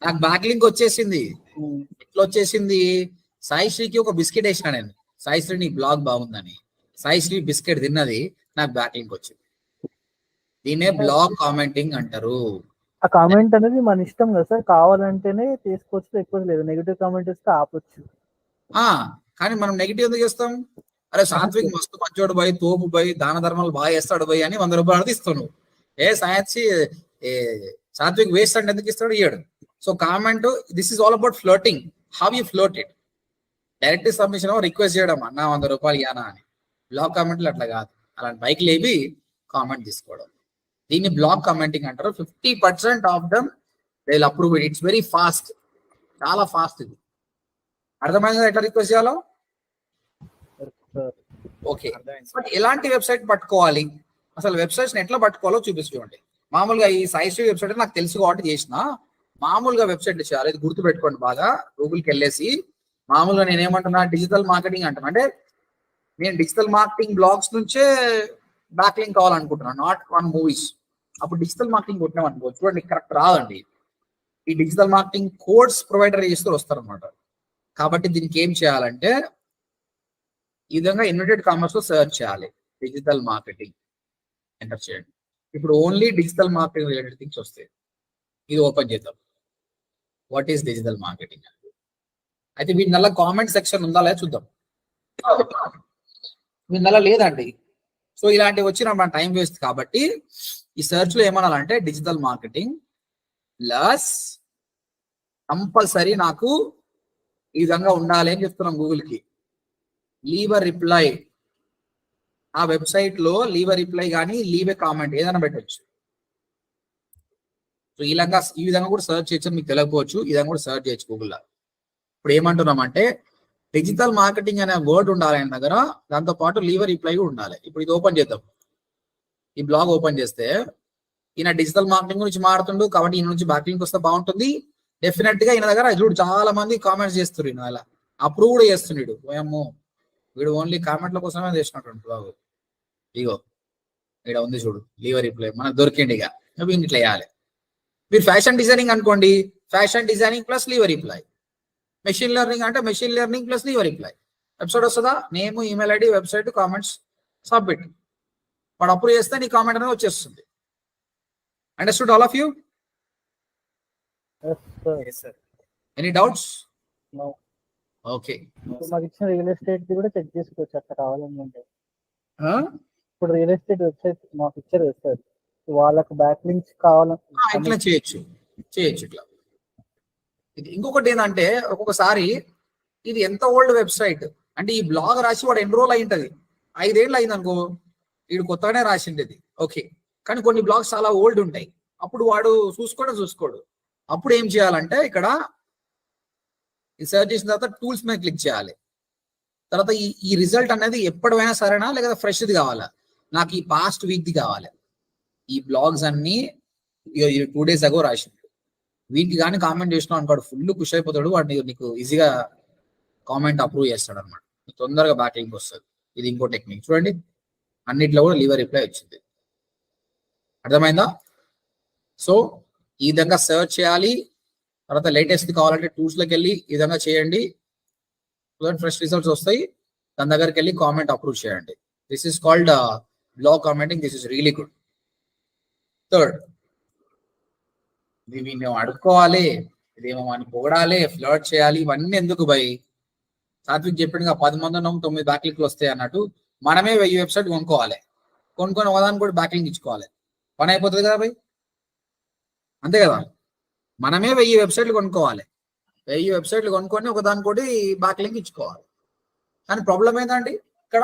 నాకు బ్యాక్ లింక్ వచ్చేసింది. ఎట్లా వచ్చేసింది? సాయిశ్రీకి ఒక బిస్కెట్ వేసిన నేను, సాయిశ్రీ నీ బ్లాగ్ బాగుందని, సాయిశ్రీ బిస్కెట్ తిన్నది, నాకు బ్యాక్ లింక్ వచ్చింది. దీన్నే బ్లాగ్ కామెంటింగ్ అంటారు. ఆ కామెంట్ అనేది మన ఇష్టం కదా సార్, కావాలంటేనే తీసుకోవచ్చు, లేకపోతే లేదు. నెగిటివ్ కామెంట్ ఇస్తే ఆపొచ్చు. కానీ మనం నెగిటివ్ ఎందుకు చేస్తాం? అరే సాత్విక్ మస్తు మంచోడు పోయి, తోపు పోయి, దాన ధర్మాలు బాగా చేస్తాడు పోయి అని 100 రూపాయలు ఇస్తాను. సాత్విక్ వేస్ట్ అంటే ఎందుకు ఇస్తాడు? ఇయ్యాడు. So comment, this is all about floating, how you float it. Direct submission request చేయడం, అన్న 100 రూపాయలు ఇయ్యానా అని. బ్లాగ్ కామెంట్లు అట్లా కాదు, అలాంటి బైక్ లేపి కామెంట్ తీసుకోవడం. దీన్ని బ్లాగ్ కామెంటింగ్ అంటారు. 50% of them they will approve it. It's very fast, చాలా ఫాస్ట్. ఇది అర్థమైందా ఎట్లా రిక్వెస్ట్ చేయాలో? ఓకే, బట్ ఎలాంటి వెబ్సైట్ పట్టుకోవాలి, అసలు వెబ్సైట్స్ ఎట్లా పట్టుకోవాలో చూపిస్తుండండి. మామూలుగా ఈ సాయిశ్రీ వెబ్సైట్ నాకు తెలుసు కాబట్టి చేసిన, మామూలుగా వెబ్సైట్ చేయాలి. ఇది గుర్తు పెట్టుకోండి బాగా. గూగుల్కి వెళ్ళేసి మామూలుగా నేను ఏమంటున్నా, డిజిటల్ మార్కెటింగ్ అంటున్నా, అంటే నేను డిజిటల్ మార్కెటింగ్ బ్లాగ్స్ నుంచే బ్యాక్ లింక్ కావాలనుకుంటున్నాను, నాట్ ఆన్ మూవీస్. అప్పుడు డిజిటల్ మార్కెటింగ్ కొట్టినాం అనుకో, చూడండి కరెక్ట్ రాదండి. ఈ డిజిటల్ మార్కెటింగ్ కోడ్స్ ప్రొవైడర్ చేస్తూ వస్తారనమాట. కాబట్టి దీనికి ఏం చేయాలంటే ఈ విధంగా ఇన్వర్టెడ్ కామర్స్ లో సెర్చ్ చేయాలి, డిజిటల్ మార్కెటింగ్ ఎంటర్ చేయండి. ఇప్పుడు only digital marketing related things వస్తాయి. ఇది ఓపెన్ చేద్దాం, వాట్ ఈస్ డిజిటల్ మార్కెటింగ్. అయితే వీటినల్లా కామెంట్ సెక్షన్ ఉందా లేదా చూద్దాం. వీటినల్లా లేదండి. సో ఇలాంటివి వచ్చిన మన టైం వేస్ట్. కాబట్టి ఈ సెర్చ్ లో ఏమనాలంటే డిజిటల్ మార్కెటింగ్ ప్లస్ కంపల్సరీ నాకు ఈ విధంగా ఉండాలి అని చెప్తున్నాం గూగుల్కి. లీవ్ అ రిప్లై, ఆ వెబ్సైట్ లో లీవ్ అ రిప్లై కానీ లీవ్ ఎ కామెంట్ ఏదైనా పెట్టచ్చు. సో ఈ విధంగా కూడా సెర్చ్ చేయొచ్చు, మీకు తెలియకపోవచ్చు. ఈ విధంగా కూడా సెర్చ్ చేయొచ్చు గూగుల్లో. ఇప్పుడు ఏమంటున్నామంటే డిజిటల్ మార్కెటింగ్ అనే వర్డ్ ఉండాలి ఆయన దగ్గర, దాంతో పాటు లీవ్ అ రిప్లై కూడా ఉండాలి. ఇప్పుడు ఇది ఓపెన్ చేద్దాం, ఈ బ్లాగ్ ఓపెన్ చేస్తే ఈయన డిజిటల్ మార్కెటింగ్ గురించి మారుతుండు కాబట్టి ఈయన నుంచి బ్యాక్ లింక్ వస్తే బాగుంటుంది. డెఫినెట్ గా ఈయన దగ్గర చూడు చాలా మంది కామెంట్స్ చేస్తున్నారు, ఈయన అలా అప్రూవ్ కూడా చేస్తున్నాడు. ఏమో వీడు ఓన్లీ కామెంట్ల కోసమే చేసినటువంటి బ్లాగ్. ఇగో ఇక్కడ ఉంది చూడు, లీవ్ అ రిప్లై మనకు దొరికింది. ఇక ఇట్లా వేయాలి. మీరు ఫ్యాషన్ డిజైనింగ్ అనుకోండి, fashion designing plus leave a reply. Machine learning అంటే machine learning plus your reply. Website వస్తుందా, name, email ID, website, comments, submit. వాడు అప్రూవ్ చేస్తే నీ కామెంట్ అనేది వచ్చేస్తుంది. Understood all of you? Yes, sir. Any doubts? No. Okay. ఇప్పుడు మాకు ఇచ్చిన రియల్ ఎస్టేట్ కూడా చెక్ చేసుకోవచ్చు అట్లా కావాలనుకుంటే. ఇప్పుడు రియల్ ఎస్టేట్ వెబ్సైట్ మాకు ఇచ్చారు సార్, వాళ్ళకు బ్యాక్ లింక్స్ ఇట్లా చేయొచ్చు ఇట్లా. ఇది ఇంకొకటి ఏంటంటే ఒక్కొక్కసారి ఇది ఎంత ఓల్డ్ వెబ్సైట్ అంటే ఈ బ్లాగ్ రాసి వాడు ఎన్రోల్ అయి ఉంటది, 5 ఏళ్ళు అయింది అనుకో, వీడు కొత్తగానే రాసిండేది. ఓకే, కానీ కొన్ని బ్లాగ్స్ చాలా ఓల్డ్ ఉంటాయి, అప్పుడు వాడు చూసుకోడు. అప్పుడు ఏం చేయాలంటే ఇక్కడ ఈ సెర్చ్ చేసిన తర్వాత టూల్స్ మీద క్లిక్ చేయాలి. తర్వాత ఈ రిజల్ట్ అనేది ఎప్పటివైనా సరేనా లేదా ఫ్రెష్ది కావాలా? నాకు ఈ పాస్ట్ వీక్ది కావాలి. ఈ బ్లాగ్స్ అన్ని 2 days అగో రాసిండు, వీటికి కానీ కామెంట్ చేసినావు అనుకోడు, ఫుల్ ఖుషి అయిపోతాడు వాడు, నీకు ఈజీగా కామెంట్ అప్రూవ్ చేస్తాడు అనమాట, తొందరగా బ్యాక్ లింక్ వస్తుంది. ఇది ఇంకో టెక్నిక్ చూడండి, అన్నిట్లో కూడా లీవర్ రిప్లై వచ్చింది. అర్థమైందా? సో ఈ విధంగా సెర్చ్ చేయాలి. తర్వాత లేటెస్ట్ కావాలంటే టూల్స్ లోకి వెళ్ళి ఈ విధంగా చేయండి, ఫ్రెష్ రిజల్ట్స్ వస్తాయి. దాని దగ్గరికి వెళ్ళి కామెంట్ అప్రూవ్ చేయండి. This is called blog commenting. This is really good. Third, ఇవి మేము అడుక్కోవాలి, ఇదేమో అని పొగడాలి, ఫ్లర్ట్ చేయాలి, ఇవన్నీ ఎందుకు భయ్? సాత్విక్ చెప్పినగా 10 మంది ఉన్నాం 9 బ్యాక్ లింక్లు వస్తాయి అన్నట్టు, మనమే 1000 వెబ్సైట్ కొనుక్కోవాలి, కొనుక్కొని ఒకదానికి కూడా బ్యాక్ లింక్ ఇచ్చుకోవాలి, పని అయిపోతుంది కదా భయ్, అంతే కదా? మనమే 1000 వెబ్సైట్లు కొనుక్కోవాలి, 1000 వెబ్సైట్లు కొనుక్కొని ఒకదానికి కూడా బ్యాక్ లింక్ ఇచ్చుకోవాలి. కానీ ప్రాబ్లం ఏంటండి ఇక్కడ?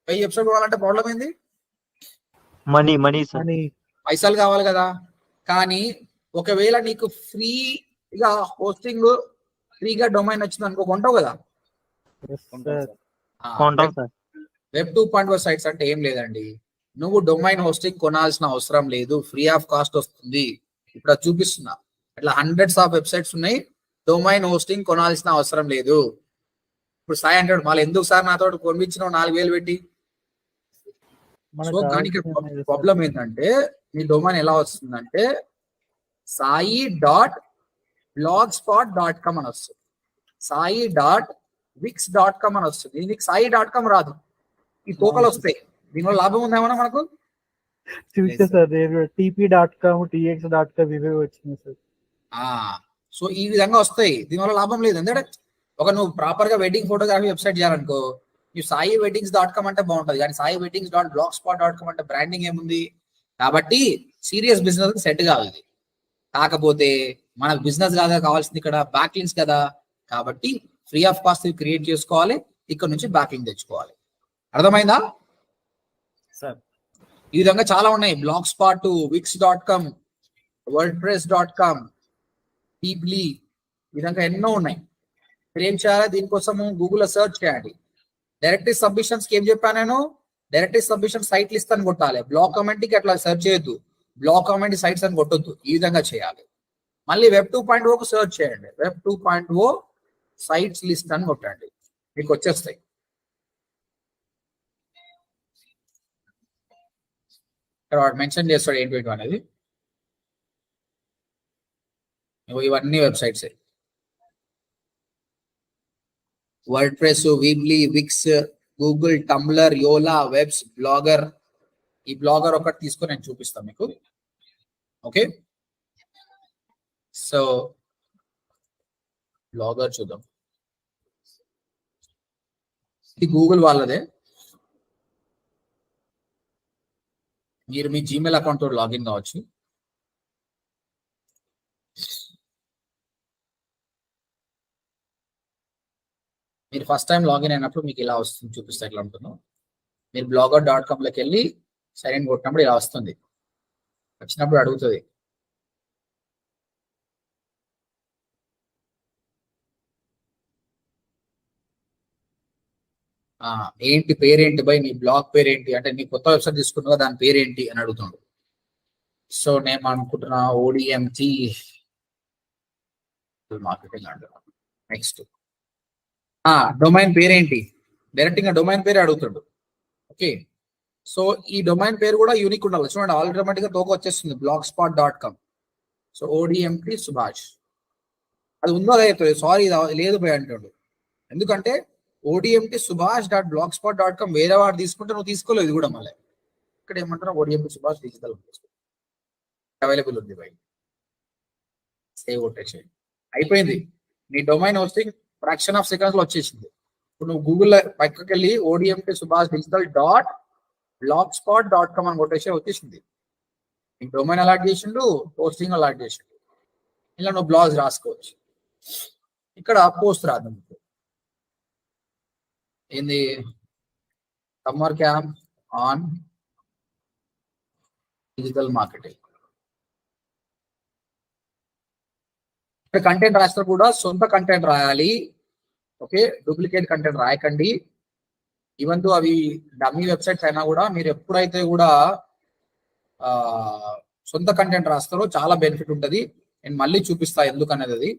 1000 వెబ్సైట్ కొనాలంటే ప్రాబ్లం ఏంది? మనీ పైసలు కావాలి కదా. కానీ ఒకవేళ నీకు ఫ్రీగా హోస్టింగ్, ఫ్రీగా డొమైన్ వచ్చింది అనుకో, కొంటావు కదా. వెబ్ 2.0 సైట్స్ అంటే ఏం లేదండి, నువ్వు డొమైన్ హోస్టింగ్ కొనాల్సిన అవసరం లేదు, ఫ్రీ ఆఫ్ కాస్ట్ వస్తుంది. ఇప్పుడు చూపిస్తున్నా, అట్లా hundreds ఆఫ్ వెబ్సైట్స్ ఉన్నాయి, డొమైన్ హోస్టింగ్ కొనాల్సిన అవసరం లేదు. ఇప్పుడు సాయి అంటాడు, మళ్ళీ ఎందుకు సార్ నాతో కొనిపించినావు 4000 పెట్టి? సో కానీ ప్రాబ్లం ఏంటంటే మీ డొమైన్ ఎలా వస్తుందంటే sai.blogspot.com అని వస్తుంది, sai.wix.com అని వస్తుంది. నీకు sai.com రాదు, ఈ తోకలు వస్తాయి. దీనివల్ల లాభం ఉందేమన్నా మనకు? చూస్తే సార్ tp.com, tx.com ఇవే వచ్చినాయి సార్. సో ఈ విధంగా వస్తాయి, దీనివల్ల లాభం లేదు. ఎందుకంటే నువ్వు ప్రాపర్ గా వెడ్డింగ్ ఫోటోగ్రఫీ వెబ్సైట్ చేయాలనుకో, నువ్వు saiweddings.com అంటే బాగుంటది, కానీ saiweddings.blogspot.com అంటే బ్రాండింగ్ ఏముంది? కాబట్టి సీరియస్ బిజినెస్ సెట్ కాదు ఇది. కాకపోతే మనకు బిజినెస్ కాదా కావాల్సింది, ఇక్కడ బ్యాక్ లింక్స్ కదా. కాబట్టి ఫ్రీ ఆఫ్ కాస్ట్ క్రియేట్ చేసుకోవాలి, ఇక్కడ నుంచి బ్యాక్ లింక్ తెచ్చుకోవాలి. అర్థమైందా సార్? ఈ విధంగా చాలా ఉన్నాయి, blogspot, wix.com, wordpress.com, పీప్లీ, ఈ విధంగా ఎన్నో ఉన్నాయి. మీరు ఏం చేయాలి? దీనికోసము గూగుల్లో సెర్చ్ చేయండి. డైరెక్టరీ సబ్మిషన్స్ కి ఏం చెప్పాను నేను? డైరెక్టరీ సబ్మిషన్ సైట్ లిస్ట్ అని కొట్టాలి. బ్లాగ్ కామెంట్కి అట్లా సెర్చ్ చేయొద్దు, బ్లాగ్ కామెంట్ సైట్స్ అని కొట్టొద్దు, ఈ విధంగా చేయాలి. మళ్ళీ వెబ్ 2.0 కు సెర్చ్ చేయండి, వెబ్ 2.0 సైట్స్ లిస్ట్ అని కొట్టండి, మీకు వచ్చేస్తాయి. ఇక్కడ మెన్షన్ చేస్తాడు ఏంటి అనేది. ఇవన్నీ websites, WordPress, Weebly, Wix, Google, Tumblr, Yola, Webs, Blogger. ఈ బ్లాగర్ ఒకటి తీసుకొని నేను చూపిస్తాను మీకు. ఓకే, సో బ్లాగర్ చూద్దాం. ఇది గూగుల్ వాళ్ళదే. మీరు మీ జీమెయిల్ అకౌంట్ తో లాగిన్ కావచ్చు. మీరు ఫస్ట్ టైం లాగిన్ అయినప్పుడు మీకు ఇలా వస్తుంది, చూపిస్తే ఎట్లా ఉంటుందో. మీరు blogger.com లోకి వెళ్ళి సైన్ ఇన్ కొట్టినప్పుడు ఇలా వస్తుంది, వచ్చినప్పుడు అడుగుతుంది ఏంటి పేరేంటి బై, నీ బ్లాగ్ పేరేంటి అంటే, నీ కొత్త వెబ్సైట్ తీసుకున్నావు దాని పేరేంటి అని అడుగుతుండు. సో నేను అనుకుంటున్నా ODMT మార్కెటింగ్ అంటున్నా. నెక్స్ట్ డొమైన్ పేరేంటి, డైరెక్ట్ గా డొమైన్ పేరు అడుగుతాడు. ఓకే, సో ఈ డొమైన్ పేరు కూడా యూనిక్ ఉండాలి. చూడండి ఆటోమేటిక్ గా తోక వచ్చేస్తుంది blogspot.com. సో ODMT సుభాష్ అది ఉందో లేదు, సారీ లేదు పోయి అంటాడు. ఎందుకంటే ODMT subash.blogspot.com వేరే వాడు తీసుకుంటే నువ్వు తీసుకోలేదు ఇది కూడా మళ్ళీ. ఇక్కడ ఏమంటారు ODMT subash డిజిటల్ అవైలబుల్ ఉంది బై. సేవ్ కొట్టేసేయండి, అయిపోయింది. నీ domain hosting fraction of seconds లో వచ్చేసింది. ఇప్పుడు నువ్వు గూగుల్ పక్కకి వెళ్ళి ODMT subash digital.blogspot.com అని కొట్టేసి వచ్చేసింది. నీకు డొమైన్ అలాట్ చేసిండు, పోస్టింగ్ అలాట్ చేసిండు. ఇలా నువ్వు బ్లాగ్స్ రాసుకోవచ్చు. ఇక్కడ పోస్ట్ రాదు ఏంది, summer camp on digital marketing. ఇక్కడ కంటెంట్ రాసినా కూడా సొంత కంటెంట్ రాయాలి. ఓకే, డూప్లికేట్ కంటెంట్ రాయకండి. ఈవెన్ తో అవి డమ్మీ వెబ్సైట్స్ అయినా కూడా మీరు ఎప్పుడైతే కూడా సొంత కంటెంట్ రాస్తారో చాలా బెనిఫిట్ ఉంటుంది. నేను మళ్ళీ చూపిస్తా ఎందుకు అనేది. అది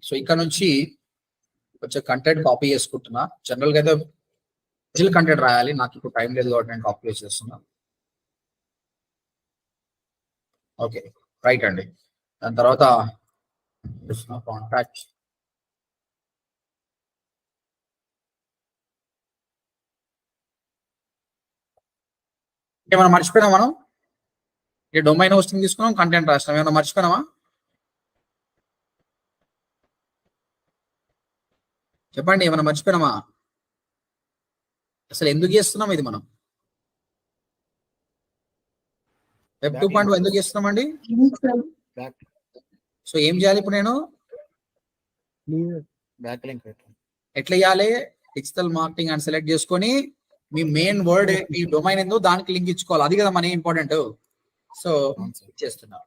సో ఇక్కడ నుంచి కొంచెం కంటెంట్ కాపీ చేసుకుంటున్నా. జనరల్ గా అయితే ఒరిజినల్ కంటెంట్ రాయాలి, నాకు ఇప్పుడు టైం లేదు కాబట్టి నేను కాపీ చేస్తున్నా. ఓకే రైట్ అండి. దాని తర్వాత కాంటాక్ట్ ఏమైనా మర్చిపోయినా మనం ఈ డొమైన్ హోస్టింగ్ తీసుకున్నాం, కంటెంట్ రాసినాం, ఏమైనా మర్చిపోయినామా చెప్పండి, ఏమైనా మర్చిపోయినామా? అసలు ఎందుకు చేస్తున్నాం ఇది మనం? వెబ్ 2.0 ఎందుకు చేస్తున్నామండి? సో ఏం చేయాలి ఇప్పుడు నేను? బ్యాక్ లింక్ ఎట్లా చేయాలి? డిజిటల్ మార్కెటింగ్ అని సెలెక్ట్ చేసుకొని మీ మెయిన్ వర్డ్ మీ డొమైన్ ఏందో దానికి లింక్ ఇచ్చుకోవాలి. అది కదా మన ఇంపార్టెంట్. సో చేస్తున్నాం.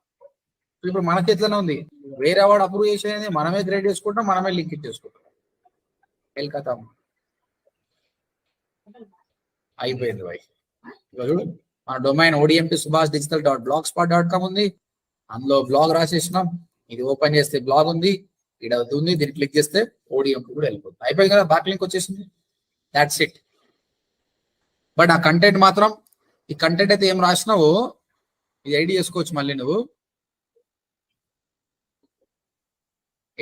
ఇప్పుడు మన చేతిలోనే ఉంది, వేరే వాడు అప్రూవ్ చేసేది మనమే క్రియేట్ చేసుకుంటాం, మనమే లింక్ ఇచ్చేసుకుంటాం. వెల్కమ్ అయిపోయింది బై. మన డొమైన్ ODMT subash digital.blogspot.com ఉంది. అందులో బ్లాగ్ రాసేసినాం. ఇది ఓపెన్ చేస్తే బ్లాగ్ ఉంది, ఇక్కడ ఉంది, దీన్ని క్లిక్ చేస్తే ODMT కూడా వెళ్ళిపోతుంది. అయిపోయింది కదా, బ్యాక్ లింక్ వచ్చేసింది. That's it. బట్ ఆ కంటెంట్ మాత్రం, ఈ కంటెంట్ అయితే ఏం రాసినావో ఇది ఐడి చేసుకోవచ్చు. మళ్ళీ నువ్వు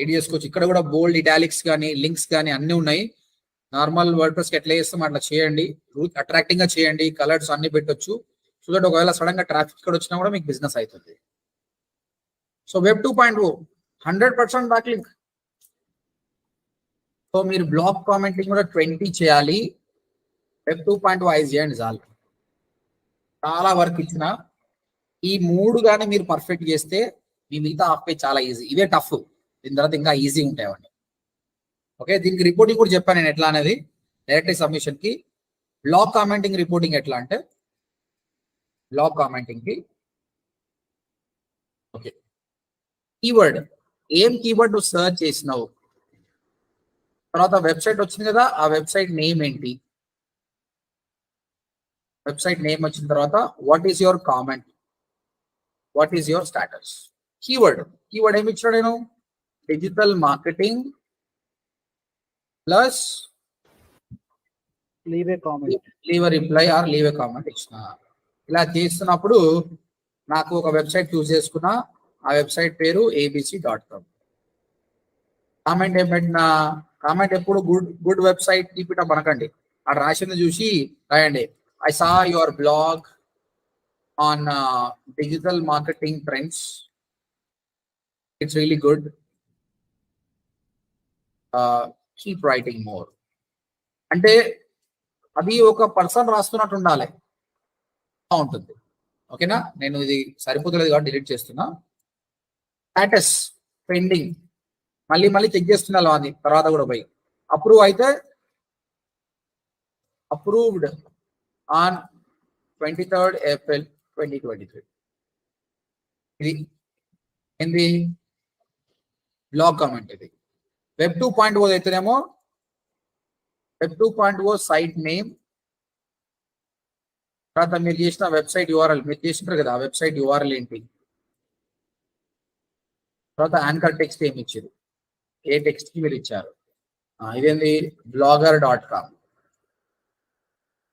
ఐడి చేసుకోవచ్చు. ఇక్కడ కూడా బోల్డ్ ఇటాలిక్స్ కానీ లింక్స్ కానీ అన్ని ఉన్నాయి. నార్మల్ వర్డ్ కి ఎట్లా చేస్తాం అట్లా చేయండి, అట్రాక్టింగ్ గా చేయండి, కలర్స్ అన్ని పెట్టొచ్చు. సో దట్ ఒకవేళ సడన్ గా ట్రాఫిక్ ఇక్కడ వచ్చినా కూడా మీకు బిజినెస్ అవుతుంది. So web 2.0 100% back link. So మీరు బ్లాగ్ కామెంటింగ్ కూడా 20 చేయాలి. వెబ్ 2.0 ఐజ్ చేయండి చాలు. చాలా వర్క్ ఇచ్చిన ఈ 3 కానీ మీరు పర్ఫెక్ట్ చేస్తే మీ మిగతా హాఫ్ పేజ్ చాలా ఈజీ. ఇవే టఫ్, దీని తర్వాత ఇంకా ఈజీ ఉంటాయి అవన్నీ. ఓకే, దీనికి రిపోర్టింగ్ కూడా చెప్పాను నేను ఎట్లా అనేది. డైరెక్ట్ సబ్మిషన్ కి బ్లాగ్ కామెంటింగ్ రిపోర్టింగ్ ఎట్లా అంటే, బ్లాగ్ కామెంటింగ్ కి ఓకే కీవర్డ్, ఏం కీవర్డ్ నువ్వు సర్చ్ చేసినావు, తర్వాత వెబ్సైట్ వచ్చింది కదా, ఆ వెబ్సైట్ నేమ్ ఏంటి, వెబ్సైట్ నేమ్ వచ్చిన తర్వాత what is your comment, what is your status. Keyword ఏమి ఇచ్చాడు నేను, digital marketing plus leave a comment, leave a reply or leave a comment ఇచ్చిన. ఇలా చేస్తున్నప్పుడు నాకు ఒక వెబ్సైట్ చూస్ చేసుకున్నా, ఆ వెబ్సైట్ పేరు abc.com. కామెంట్ ఏం పెట్టినా, కామెంట్ ఎప్పుడు good website keep it up అనకండి. అక్కడ రాసింది చూసి రాయండి, I saw your blog on digital marketing trends, it's really good, keep writing more. అంటే అది ఒక పర్సన్ రాస్తున్నట్టు ఉండాలి, ఉంటుంది. ఓకేనా, నేను ఇది సరిపోతలేదు కాబట్టి డిలీట్ చేస్తున్నా. స్టాటస్ పెండింగ్, మళ్ళీ చెక్ చేస్తున్నా అది తర్వాత కూడా పోయి. అప్రూవ్ అయితే అప్రూవ్డ్ ఆన్ 23rd April 2023. ఇది ఏంది, బ్లాగ్ కామెంట్. ఇది వెబ్ 2.0 అయితేనేమో వెబ్ 2.0 సైట్ నేమ్, తర్వాత మీరు చేసిన వెబ్సైట్ URL, మీరు చేసినారు కదా ఆ వెబ్సైట్ URL ఏంటి, తర్వాత యాంకర్ టెక్స్ట్ ఏమి ఇచ్చారు, ఏ టెక్స్ట్ కి మీరు ఇచ్చారు, ఇదేంది blogger.com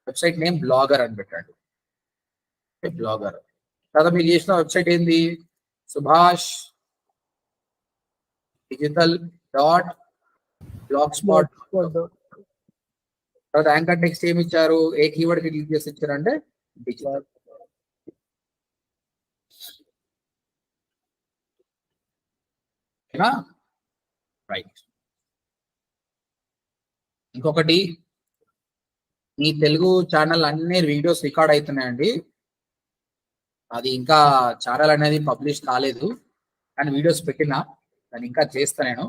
వెబ్సైట్ నేమ్ బ్లాగర్ అని పెట్టండి. బ్లాగర్ తర్వాత మీరు చేసిన వెబ్సైట్ ఏంది సుభాష్ digital.blogspot. తర్వాత యాంకర్ టెక్స్ట్ ఏమి ఇచ్చారు, ఏ కీవర్డ్ కి క్లిక్ చేసి ఇచ్చారంటే డిజిటల్. రైట్. ఇంకొకటి, మీ తెలుగు ఛానల్ అన్ని వీడియోస్ రికార్డ్ అవుతున్నాయండి. అది ఇంకా ఛానల్ అనేది పబ్లిష్ కాలేదు, కానీ వీడియోస్ పెట్టినా దాన్ని ఇంకా చేస్తా నేను.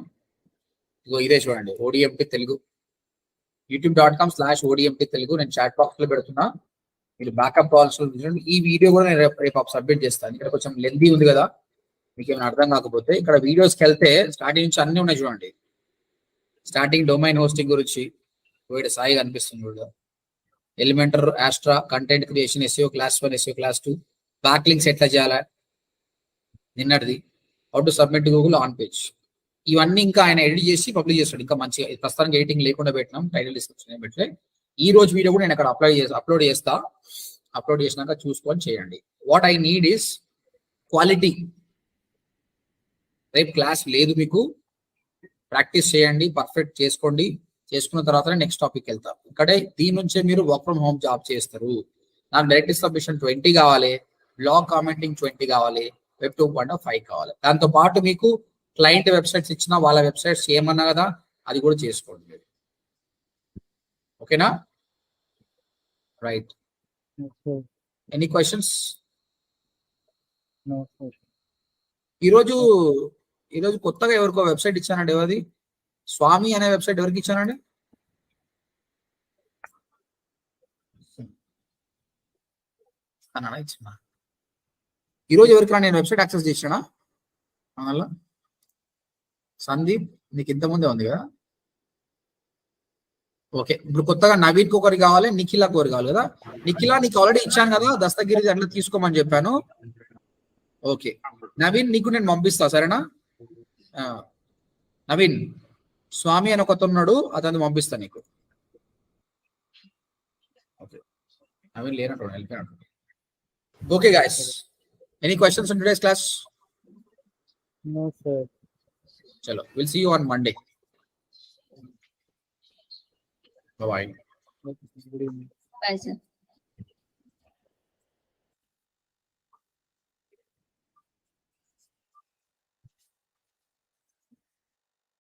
ఇగో ఇదే చూడండి, ODMT తెలుగు, youtube.com/ODMT తెలుగు. నేను చాట్ బాక్స్ లో పెడుతున్నా, మీరు బ్యాకప్ కావాల్సిన. ఈ వీడియో కూడా నేను రేపు సబ్మిట్ చేస్తాను. ఇక్కడ కొంచెం లెంతీ ఉంది కదా, మీకు ఏమైనా అర్థం కాకపోతే ఇక్కడ వీడియోస్కి వెళ్తే స్టార్టింగ్ నుంచి అన్ని ఉన్నాయి చూడండి. స్టార్టింగ్ డొమైన్ హోస్టింగ్ గురించి వీడి సాయి కనిపిస్తుంది చూడ, Elementor, Astra, content creation, SEO class 1, SEO class 2, back links ఎట్లా చేయాలా నిన్నటిది, how to submit Google on page. ఇవన్నీ ఇంకా ఆయన ఎడిట్ చేసి పబ్లిష్ చేస్తాడు. ఇంకా మంచిగా, ప్రస్తుతానికి ఎడిటింగ్ లేకుండా పెట్టినాం, టైటిల్ డిస్క్రిప్షన్ పెట్టలే. ఈ రోజు వీడియో కూడా నేను అక్కడ అప్లోడ్ చేస్తా. అప్లోడ్ చేసినాక చూసుకొని చేయండి. What I need is quality. రేపు క్లాస్ లేదు, మీకు ప్రాక్టీస్ చేయండి, పర్ఫెక్ట్ చేసుకోండి. చేసుకున్న తర్వాత నెక్స్ట్ టాపిక్ వెళ్తాం. ఇక్కడే దీని నుంచే మీరు వర్క్ ఫ్రమ్ హోమ్ జాబ్ చేస్తారు. నాకు డైరెక్ట్ సబ్మిషన్ 20 కావాలి, బ్లాగ్ కామెంటింగ్ 20 కావాలి, వెబ్ 2.5 కావాలి. దాంతో పాటు మీకు క్లయింట్ వెబ్సైట్స్ ఇచ్చిన వాళ్ళ వెబ్సైట్స్ ఏమన్నా కదా, అది కూడా చేసుకోండి మీరు. ఓకేనా? రైట్. Any questions? ఈరోజు కొత్తగా ఎవరికో వెబ్సైట్ ఇచ్చానండి. ఎవరిది? స్వామి అనే వెబ్సైట్ ఎవరికి ఇచ్చానండి? ఇచ్చిన ఈరోజు ఎవరికి నేను వెబ్సైట్ యాక్సెస్ చేసానా? అలా సందీప్, నీకు ఇంతకుముందే ఉంది కదా. ఓకే, ఇప్పుడు కొత్తగా నవీన్కి ఒకటి కావాలి, నిఖిలాకి ఒకటి కావాలి కదా. నిఖిలా నీకు ఆల్రెడీ ఇచ్చాను కదా, దస్తగిరి అట్లా తీసుకోమని చెప్పాను. ఓకే నవీన్, నీకు నేను పంపిస్తా, సరేనా? నవీన్, స్వామి అని ఒకతను ఉన్నాడు, అతను పంపిస్తా నీకు. ఓకే, నవీన్ లేనట్టు వెళ్ళిపోయినట్టు. Okay guys, any questions in today's class? No sir. Chalo, we'll see you on Monday. Bye bye. Good evening. Bye, sir.